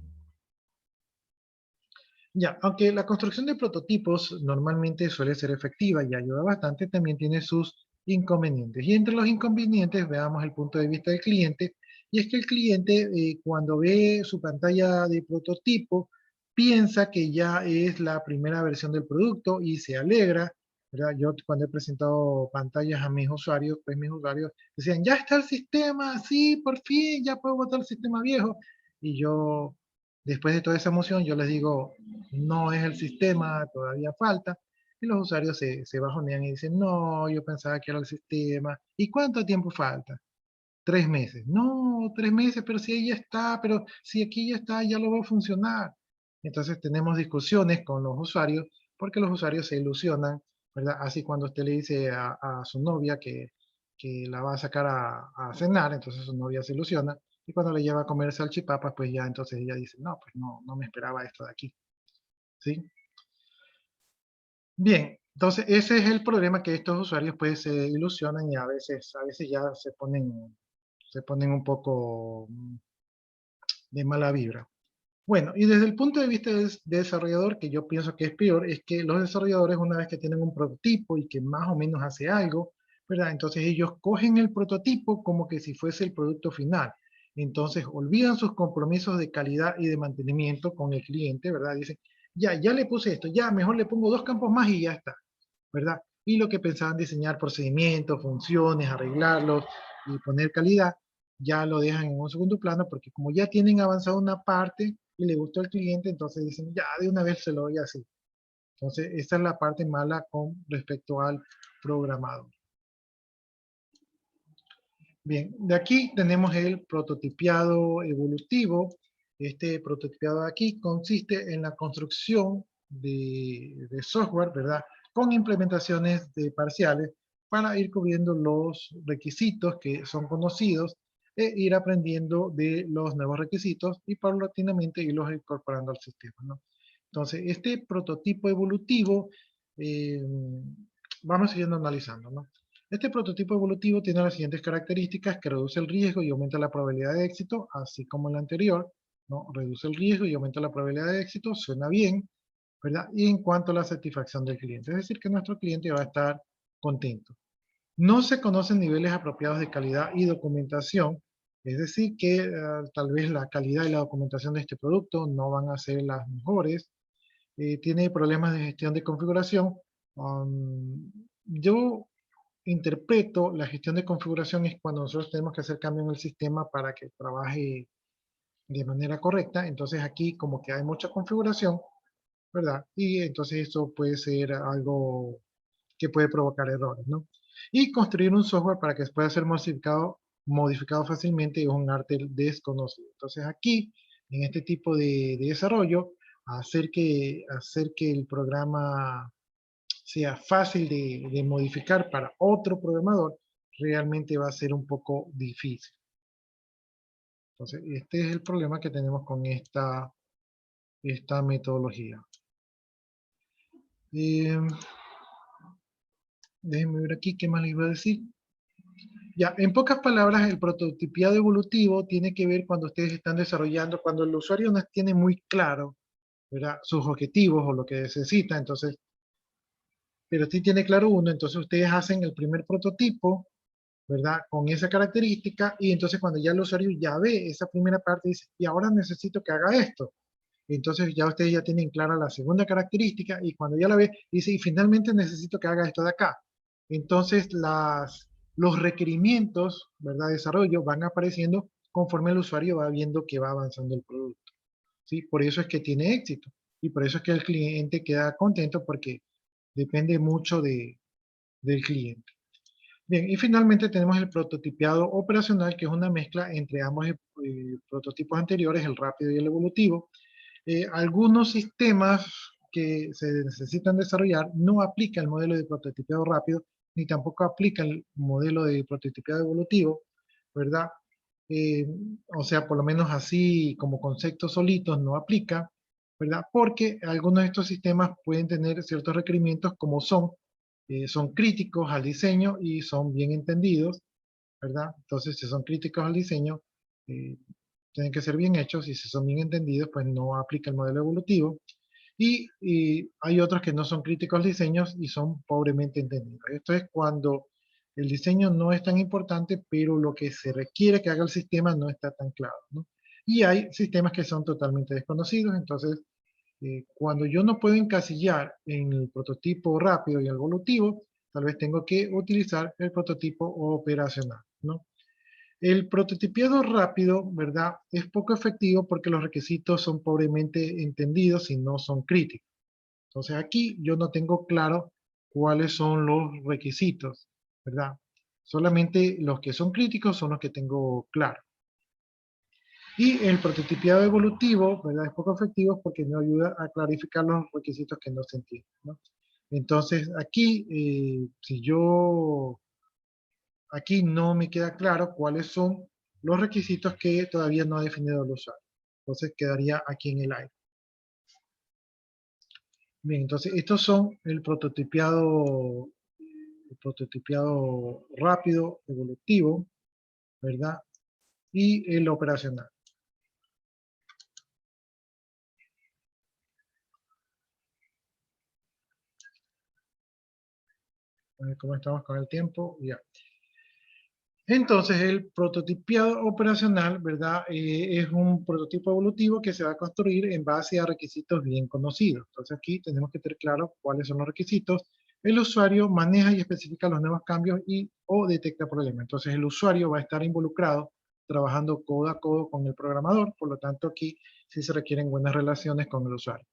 B: Ya, aunque la construcción de prototipos normalmente suele ser efectiva y ayuda bastante, también tiene sus inconvenientes. Y entre los inconvenientes veamos el punto de vista del cliente, y es que el cliente cuando ve su pantalla de prototipo piensa que ya es la primera versión del producto y se alegra, ¿verdad? Yo cuando he presentado pantallas a mis usuarios, pues mis usuarios decían, ya está el sistema, sí, por fin, ya puedo botar el sistema viejo. Y yo, después de toda esa emoción, yo les digo, no es el sistema, todavía falta. Y los usuarios se bajonean y dicen, no, yo pensaba que era el sistema. ¿Y cuánto tiempo falta? 3 meses. No, 3 meses, pero si ahí ya está, pero si aquí ya está, ya lo va a funcionar. Entonces tenemos discusiones con los usuarios porque los usuarios se ilusionan, ¿verdad? Así cuando usted le dice a su novia que la va a sacar a cenar, entonces su novia se ilusiona. Y cuando le lleva a comer salchipapas, pues ya entonces ella dice, no, pues no me esperaba esto de aquí. ¿Sí? Bien, entonces ese es el problema, que estos usuarios pues se ilusionan y a veces ya se ponen un poco de mala vibra. Bueno, y desde el punto de vista del desarrollador, que yo pienso que es peor, es que los desarrolladores, una vez que tienen un prototipo y que más o menos hace algo, ¿verdad? Entonces ellos cogen el prototipo como que si fuese el producto final. Entonces olvidan sus compromisos de calidad y de mantenimiento con el cliente, ¿verdad? Dicen, ya le puse esto, ya mejor le pongo 2 campos más y ya está, ¿verdad? Y lo que pensaban diseñar procedimientos, funciones, arreglarlos y poner calidad, ya lo dejan en un segundo plano porque como ya tienen avanzado una parte y le gustó al cliente, entonces dicen, ya de una vez se lo doy así. Entonces, esta es la parte mala con respecto al programador. Bien, de aquí tenemos el prototipiado evolutivo. Este prototipiado de aquí consiste en la construcción de software, ¿verdad? Con implementaciones de parciales para ir cubriendo los requisitos que son conocidos e ir aprendiendo de los nuevos requisitos y paulatinamente irlos incorporando al sistema, ¿no? Entonces, este prototipo evolutivo, eh, vamos siguiendo analizando, ¿no? Este prototipo evolutivo tiene las siguientes características que reduce el riesgo y aumenta la probabilidad de éxito, así como el anterior, ¿no? Reduce el riesgo y aumenta la probabilidad de éxito, suena bien, ¿verdad? Y en cuanto a la satisfacción del cliente, es decir, que nuestro cliente va a estar contento. No se conocen niveles apropiados de calidad y documentación, es decir, que tal vez la calidad y la documentación de este producto no van a ser las mejores. Tiene problemas de gestión de configuración. Yo interpreto la gestión de configuración es cuando nosotros tenemos que hacer cambio en el sistema para que trabaje de manera correcta. Entonces aquí como que hay mucha configuración, ¿verdad? Y entonces esto puede ser algo que puede provocar errores, ¿no? Y construir un software para que pueda ser modificado fácilmente es un arte desconocido. Entonces aquí, en este tipo de desarrollo, hacer que el programa sea fácil de modificar para otro programador, realmente va a ser un poco difícil. Entonces, este es el problema que tenemos con esta metodología. Déjenme ver aquí qué más les iba a decir. Ya, en pocas palabras, el prototipiado evolutivo tiene que ver cuando ustedes están desarrollando, cuando el usuario no tiene muy claro, ¿verdad?, sus objetivos o lo que necesita, entonces, pero sí tiene claro uno, entonces ustedes hacen el primer prototipo, ¿verdad? Con esa característica, y entonces cuando ya el usuario ya ve esa primera parte, dice, y ahora necesito que haga esto. Entonces ya ustedes ya tienen clara la segunda característica, y cuando ya la ve, dice, y finalmente necesito que haga esto de acá. Entonces los requerimientos, ¿verdad?, de desarrollo van apareciendo conforme el usuario va viendo que va avanzando el producto, ¿sí? Por eso es que tiene éxito, y por eso es que el cliente queda contento, porque depende mucho del cliente. Bien, y finalmente tenemos el prototipiado operacional, que es una mezcla entre ambos prototipos anteriores, el rápido y el evolutivo. Algunos sistemas que se necesitan desarrollar no aplican el modelo de prototipiado rápido, ni tampoco aplica el modelo de prototipiado evolutivo, ¿verdad? Eh, o sea, por lo menos así como conceptos solitos no aplica, ¿verdad? Porque algunos de estos sistemas pueden tener ciertos requerimientos como son críticos al diseño y son bien entendidos, ¿verdad? Entonces, si son críticos al diseño, eh, tienen que ser bien hechos, y si son bien entendidos, pues no aplica el modelo evolutivo. Y hay otros que no son críticos al diseño y son pobremente entendidos. Esto es cuando el diseño no es tan importante, pero lo que se requiere que haga el sistema no está tan claro, ¿no? Y hay sistemas que son totalmente desconocidos, entonces cuando yo no puedo encasillar en el prototipo rápido y el evolutivo, tal vez tengo que utilizar el prototipo operacional, ¿no? El prototipiado rápido, ¿verdad?, es poco efectivo porque los requisitos son pobremente entendidos y no son críticos. Entonces aquí yo no tengo claro cuáles son los requisitos, ¿verdad? Solamente los que son críticos son los que tengo claro. Y el prototipiado evolutivo, ¿verdad?, es poco efectivo porque no ayuda a clarificar los requisitos que no se entienden, ¿no? Entonces aquí, aquí no me queda claro cuáles son los requisitos que todavía no ha definido el usuario. Entonces quedaría aquí en el aire. Bien, entonces estos son el prototipiado rápido, evolutivo, ¿verdad? Y el operacional. A ver cómo estamos con el tiempo. Ya. Entonces, el prototipiado operacional, ¿verdad? Es un prototipo evolutivo que se va a construir en base a requisitos bien conocidos. Entonces, aquí tenemos que tener claro cuáles son los requisitos. El usuario maneja y especifica los nuevos cambios y o detecta problemas. Entonces, el usuario va a estar involucrado trabajando codo a codo con el programador. Por lo tanto, aquí sí se requieren buenas relaciones con el usuario.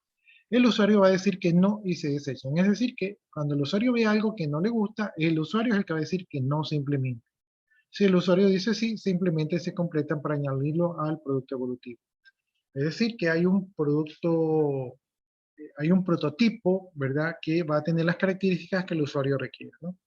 B: El usuario va a decir que no y se desechan. Es decir, que cuando el usuario ve algo que no le gusta, el usuario es el que va a decir que no se implementa. Si el usuario dice sí, simplemente se completan para añadirlo al producto evolutivo. Es decir, que hay un producto, hay un prototipo, ¿verdad? Que va a tener las características que el usuario requiere, ¿no?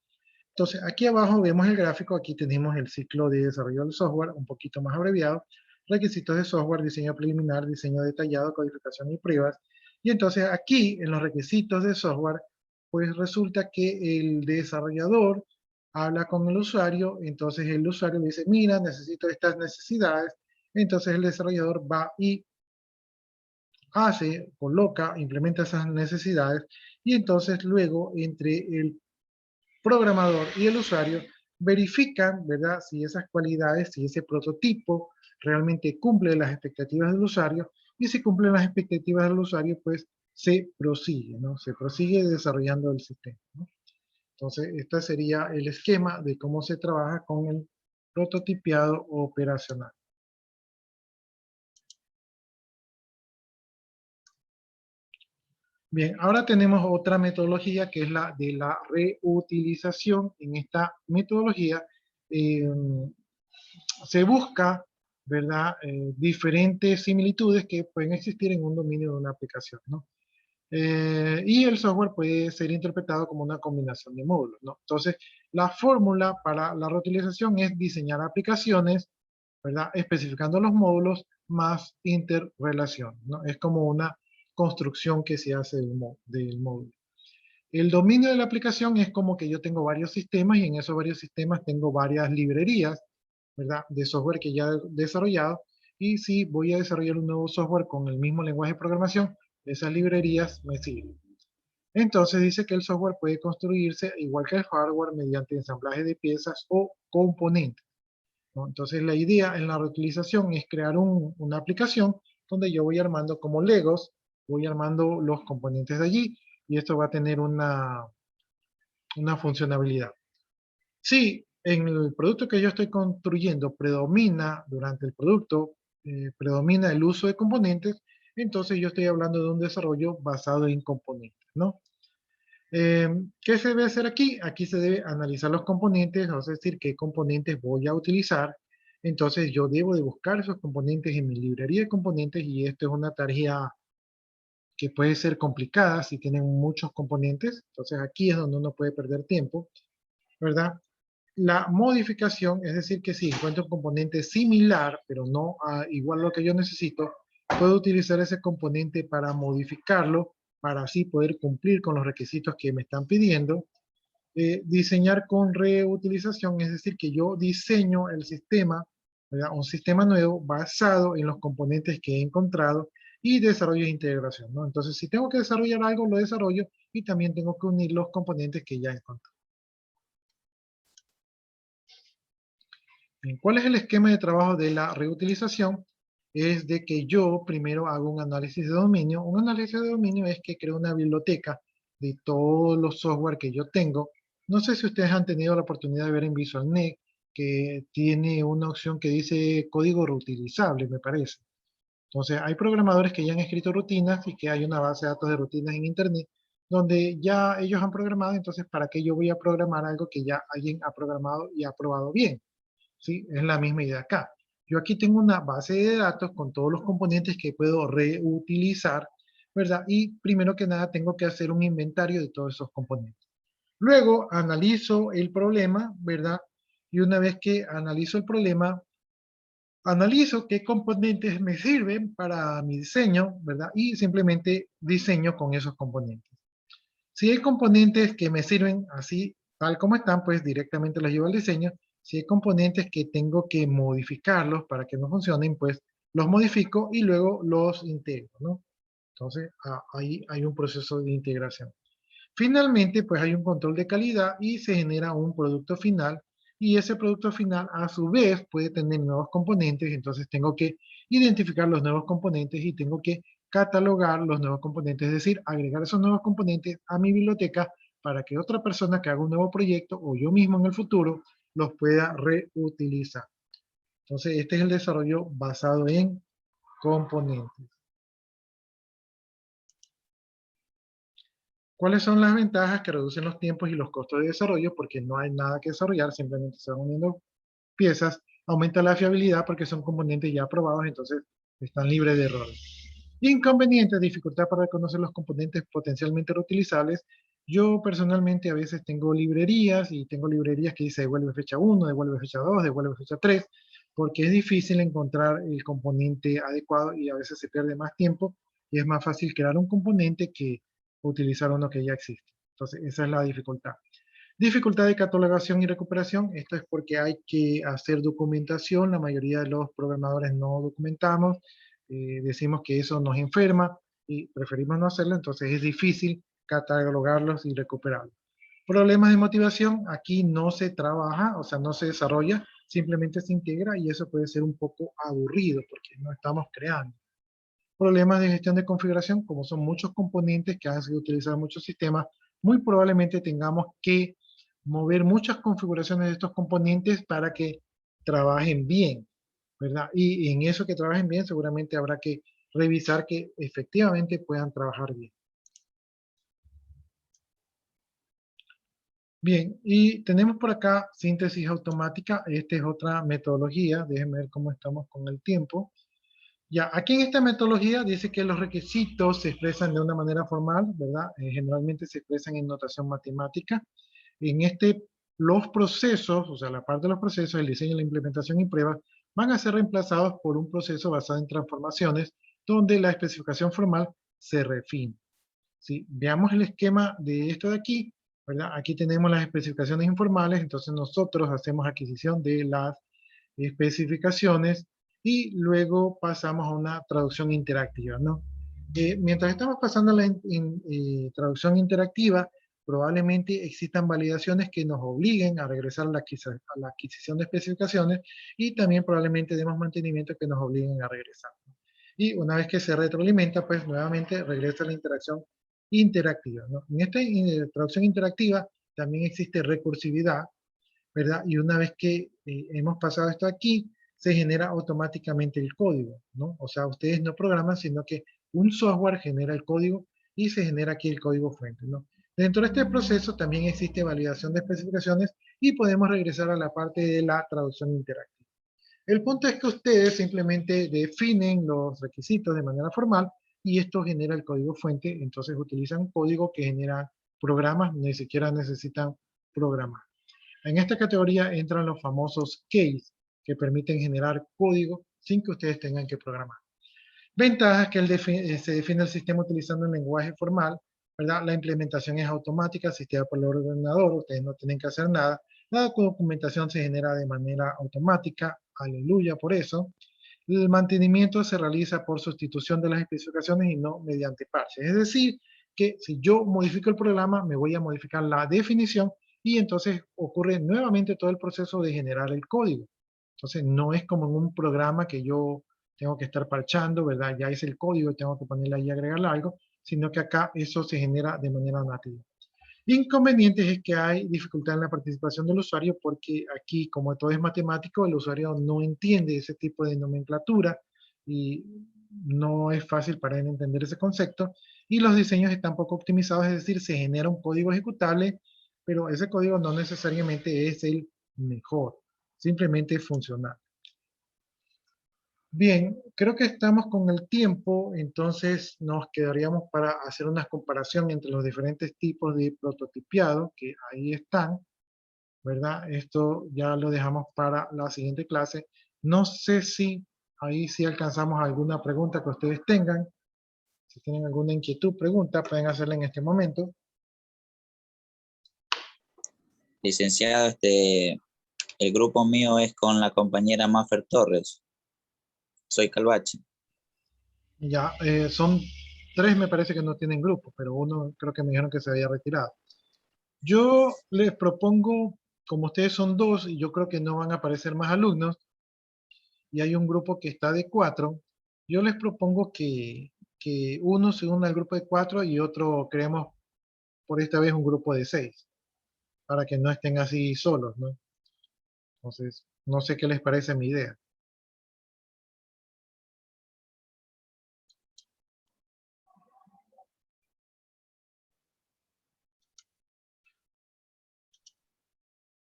B: Entonces, aquí abajo vemos el gráfico, aquí tenemos el ciclo de desarrollo del software, un poquito más abreviado, requisitos de software, diseño preliminar, diseño detallado, codificación y pruebas. Y entonces aquí, en los requisitos de software, pues resulta que el desarrollador habla con el usuario, entonces el usuario dice, mira, necesito estas necesidades, entonces el desarrollador va y hace, coloca, implementa esas necesidades, y entonces luego entre el programador y el usuario verifican, ¿verdad? Si esas cualidades, si ese prototipo realmente cumple las expectativas del usuario, y si cumplen las expectativas del usuario, pues se prosigue, ¿no? Se prosigue desarrollando el sistema, ¿no? Entonces, este sería el esquema de cómo se trabaja con el prototipiado operacional. Bien, ahora tenemos otra metodología que es la de la reutilización. En esta metodología se busca, ¿verdad? Diferentes similitudes que pueden existir en un dominio de una aplicación, ¿no? Y el software puede ser interpretado como una combinación de módulos, ¿no? Entonces, la fórmula para la reutilización es diseñar aplicaciones, ¿verdad? Especificando los módulos más interrelación, ¿no? Es como una construcción que se hace del módulo. El dominio de la aplicación es como que yo tengo varios sistemas y en esos varios sistemas tengo varias librerías, ¿verdad? De software que ya he desarrollado, y si voy a desarrollar un nuevo software con el mismo lenguaje de programación, esas librerías me sirven. Entonces dice que el software puede construirse igual que el hardware mediante ensamblaje de piezas o componentes, ¿no? Entonces la idea en la reutilización es crear una aplicación donde yo voy armando como Legos, voy armando los componentes de allí, y esto va a tener una funcionalidad. Si en el producto que yo estoy construyendo predomina durante el producto, predomina el uso de componentes, entonces yo estoy hablando de un desarrollo basado en componentes, ¿no? ¿Qué se debe hacer aquí? Aquí se debe analizar los componentes, es decir, qué componentes voy a utilizar. Entonces yo debo de buscar esos componentes en mi librería de componentes, y esto es una tarea que puede ser complicada si tienen muchos componentes. Entonces aquí es donde uno puede perder tiempo, ¿verdad? La modificación, es decir, que si encuentro un componente similar, pero no igual a lo que yo necesito, puedo utilizar ese componente para modificarlo, para así poder cumplir con los requisitos que me están pidiendo. Diseñar con reutilización, es decir, que yo diseño el sistema, ¿verdad? Un sistema nuevo basado en los componentes que he encontrado, y desarrollo e integración, ¿no? Entonces, si tengo que desarrollar algo, lo desarrollo, y también tengo que unir los componentes que ya encontré. ¿Cuál es el esquema de trabajo de la reutilización? Es de que yo primero hago un análisis de dominio. Un análisis de dominio es que creo una biblioteca de todos los software que yo tengo. No sé si ustedes han tenido la oportunidad de ver en VisualNet, que tiene una opción que dice código reutilizable, me parece. Entonces, hay programadores que ya han escrito rutinas, y que hay una base de datos de rutinas en Internet donde ya ellos han programado. Entonces, ¿para qué yo voy a programar algo que ya alguien ha programado y ha probado bien? ¿Sí? Es la misma idea acá. Yo aquí tengo una base de datos con todos los componentes que puedo reutilizar, ¿verdad? Y primero que nada tengo que hacer un inventario de todos esos componentes. Luego analizo el problema, ¿verdad? Y una vez que analizo el problema, analizo qué componentes me sirven para mi diseño, ¿verdad? Y simplemente diseño con esos componentes. Si hay componentes que me sirven así, tal como están, pues directamente los llevo al diseño. Si hay componentes que tengo que modificarlos para que no funcionen, pues los modifico y luego los integro, ¿no? Entonces, ahí hay un proceso de integración. Finalmente, pues hay un control de calidad y se genera un producto final, y ese producto final a su vez puede tener nuevos componentes. Entonces tengo que identificar los nuevos componentes y tengo que catalogar los nuevos componentes, es decir, agregar esos nuevos componentes a mi biblioteca para que otra persona que haga un nuevo proyecto o yo mismo en el futuro los pueda reutilizar. Entonces este es el desarrollo basado en componentes. ¿Cuáles son las ventajas? Que reducen los tiempos y los costos de desarrollo porque no hay nada que desarrollar, simplemente se van uniendo piezas. Aumenta la fiabilidad porque son componentes ya aprobados, entonces están libres de errores. Inconvenientes: dificultad para reconocer los componentes potencialmente reutilizables. Yo personalmente a veces tengo librerías y tengo librerías que dice devuelve fecha 1, devuelve fecha 2, devuelve fecha 3, porque es difícil encontrar el componente adecuado y a veces se pierde más tiempo y es más fácil crear un componente que utilizar uno que ya existe. Entonces esa es la dificultad. Dificultad de catalogación y recuperación. Esto es porque hay que hacer documentación. La mayoría de los programadores no documentamos. Decimos que eso nos enferma y preferimos no hacerlo. Entonces es difícil catalogarlos y recuperarlos. Problemas de motivación. Aquí no se trabaja, o sea, no se desarrolla. Simplemente se integra y eso puede ser un poco aburrido porque no estamos creando. Problemas de gestión de configuración. Como son muchos componentes que han sido utilizados en muchos sistemas, muy probablemente tengamos que mover muchas configuraciones de estos componentes para que trabajen bien, ¿verdad? Y en eso que trabajen bien seguramente habrá que revisar que efectivamente puedan trabajar bien. Bien, y tenemos por acá síntesis automática. Esta es otra metodología. Déjenme ver cómo estamos con el tiempo. Ya, aquí en esta metodología dice que los requisitos se expresan de una manera formal, ¿verdad? Generalmente se expresan en notación matemática. En los procesos, o sea, la parte de los procesos, el diseño, la implementación y pruebas, van a ser reemplazados por un proceso basado en transformaciones, donde la especificación formal se refina. ¿Sí? Veamos el esquema de esto de aquí, ¿verdad? Aquí tenemos las especificaciones informales, entonces nosotros hacemos adquisición de las especificaciones y luego pasamos a una traducción interactiva, ¿no? Mientras estamos pasando a la traducción interactiva, probablemente existan validaciones que nos obliguen a regresar a la adquisición de especificaciones y también probablemente demos mantenimiento que nos obliguen a regresar. Y una vez que se retroalimenta, pues nuevamente regresa a la interacción interactiva, ¿no? En esta traducción interactiva también existe recursividad, ¿verdad? Y una vez que hemos pasado esto aquí, se genera automáticamente el código, ¿no? O sea, ustedes no programan, sino que un software genera el código y se genera aquí el código fuente, ¿no? Dentro de este proceso también existe validación de especificaciones y podemos regresar a la parte de la traducción interactiva. El punto es que ustedes simplemente definen los requisitos de manera formal y esto genera el código fuente. Entonces utilizan un código que genera programas, ni siquiera necesitan programar. En esta categoría entran los famosos case, que permiten generar código sin que ustedes tengan que programar. Ventajas: que se define el sistema utilizando un lenguaje formal, ¿verdad? La implementación es automática, asistida por el ordenador, ustedes no tienen que hacer nada. La documentación se genera de manera automática, aleluya por eso. El mantenimiento se realiza por sustitución de las especificaciones y no mediante parches. Es decir, que si yo modifico el programa, me voy a modificar la definición y entonces ocurre nuevamente todo el proceso de generar el código. Entonces no es como en un programa que yo tengo que estar parchando, ¿verdad? Ya es el código, tengo que ponerle ahí y agregarle algo, sino que acá eso se genera de manera nativa. Inconvenientes: es que hay dificultad en la participación del usuario porque aquí, como todo es matemático, el usuario no entiende ese tipo de nomenclatura y no es fácil para él entender ese concepto. Y los diseños están poco optimizados, es decir, se genera un código ejecutable, pero ese código no necesariamente es el mejor, simplemente es funcional. Bien, creo que estamos con el tiempo, entonces nos quedaríamos para hacer una comparación entre los diferentes tipos de prototipiado que ahí están, ¿verdad? Esto ya lo dejamos para la siguiente clase. No sé si ahí sí alcanzamos alguna pregunta que ustedes tengan. Si tienen alguna inquietud, pregunta, pueden hacerla en este momento.
F: Licenciado, el grupo mío es con la compañera Maffer Torres. Soy Calvache.
B: Ya, son 3 me parece que no tienen grupo, pero uno creo que me dijeron que se había retirado. Yo les propongo, como ustedes son 2 y yo creo que no van a aparecer más alumnos, y hay un grupo que está de 4, yo les propongo que uno se una al grupo de 4 y otro creemos por esta vez un grupo de 6, para que no estén así solos, ¿no? Entonces, no sé qué les parece mi idea.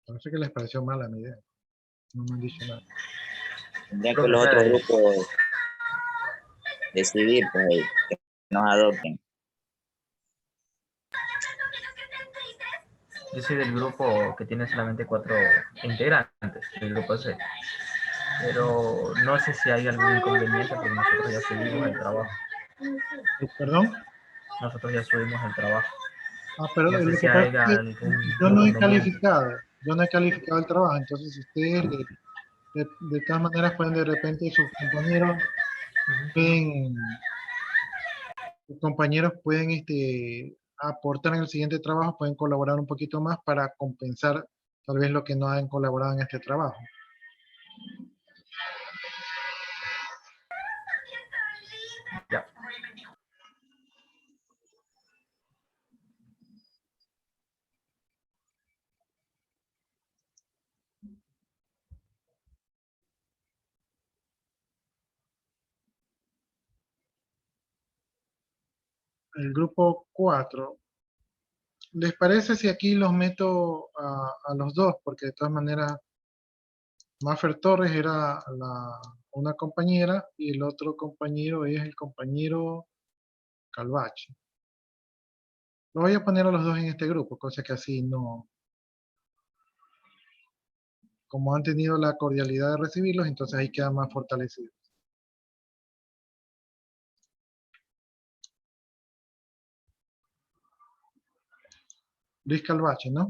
B: Parece que les pareció mala mi idea. No me han dicho nada.
F: Tendrían que los otros grupos decidir, pues, que nos adopten.
E: Yo soy del grupo que tiene solamente 4 integrantes, del grupo C. Pero no sé si hay algún inconveniente porque nosotros ya subimos el trabajo.
B: ¿Perdón?
E: Nosotros ya subimos el trabajo.
B: Ah, pero
E: No sé
B: lo
E: si
B: que pasa
E: haya
B: es
E: algún
B: que yo no he
E: inconveniente.
B: calificado el trabajo, entonces si ustedes de todas maneras pueden de repente pueden, sus compañeros pueden aportar en el siguiente trabajo, pueden colaborar un poquito más para compensar tal vez lo que no han colaborado en este trabajo.
E: Ya.
B: El grupo 4. ¿Les parece si aquí los meto a los 2? Porque de todas maneras, Maffer Torres era una compañera y el otro compañero es el compañero Calvache. Lo voy a poner a los 2 en este grupo, cosa que así no, como han tenido la cordialidad de recibirlos, entonces ahí queda más fortalecido. Luis Calvache, ¿no?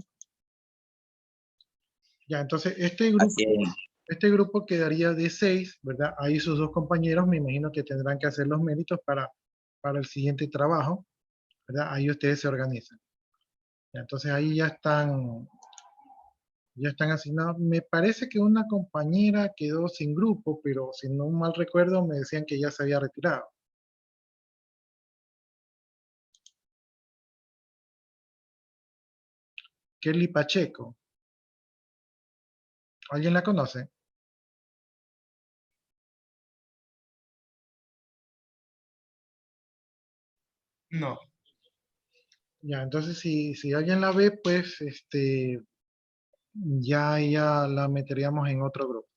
B: Ya, entonces
F: Así es.
B: este grupo quedaría de 6, ¿verdad? Ahí sus 2 compañeros me imagino que tendrán que hacer los méritos para el siguiente trabajo, ¿verdad? Ahí ustedes se organizan. Ya, entonces ahí ya están asignados. Me parece que una compañera quedó sin grupo, pero si no mal recuerdo me decían que ya se había retirado. Kelly Pacheco. ¿Alguien la conoce?
A: No.
B: Ya, entonces si alguien la ve, pues ya la meteríamos en otro grupo.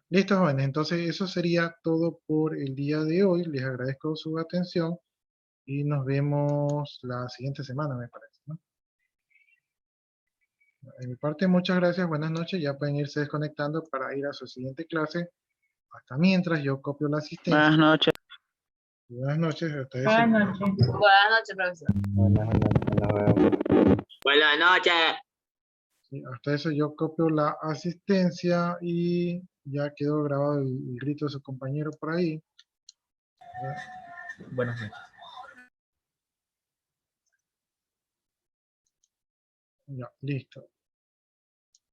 B: Listo, jóvenes. Entonces eso sería todo por el día de hoy. Les agradezco su atención y nos vemos la siguiente semana, me parece, ¿no? De mi parte, muchas gracias. Buenas noches. Ya pueden irse desconectando para ir a su siguiente clase. Hasta mientras yo copio la asistencia.
G: Buenas noches.
B: Buenas noches. Hasta ese-
C: Buenas noches, profesor.
G: Buenas noches.
B: sí, hasta eso yo copio la asistencia y ya quedó grabado el grito de su compañero por ahí.
E: Buenas noches.
B: Ya, listo.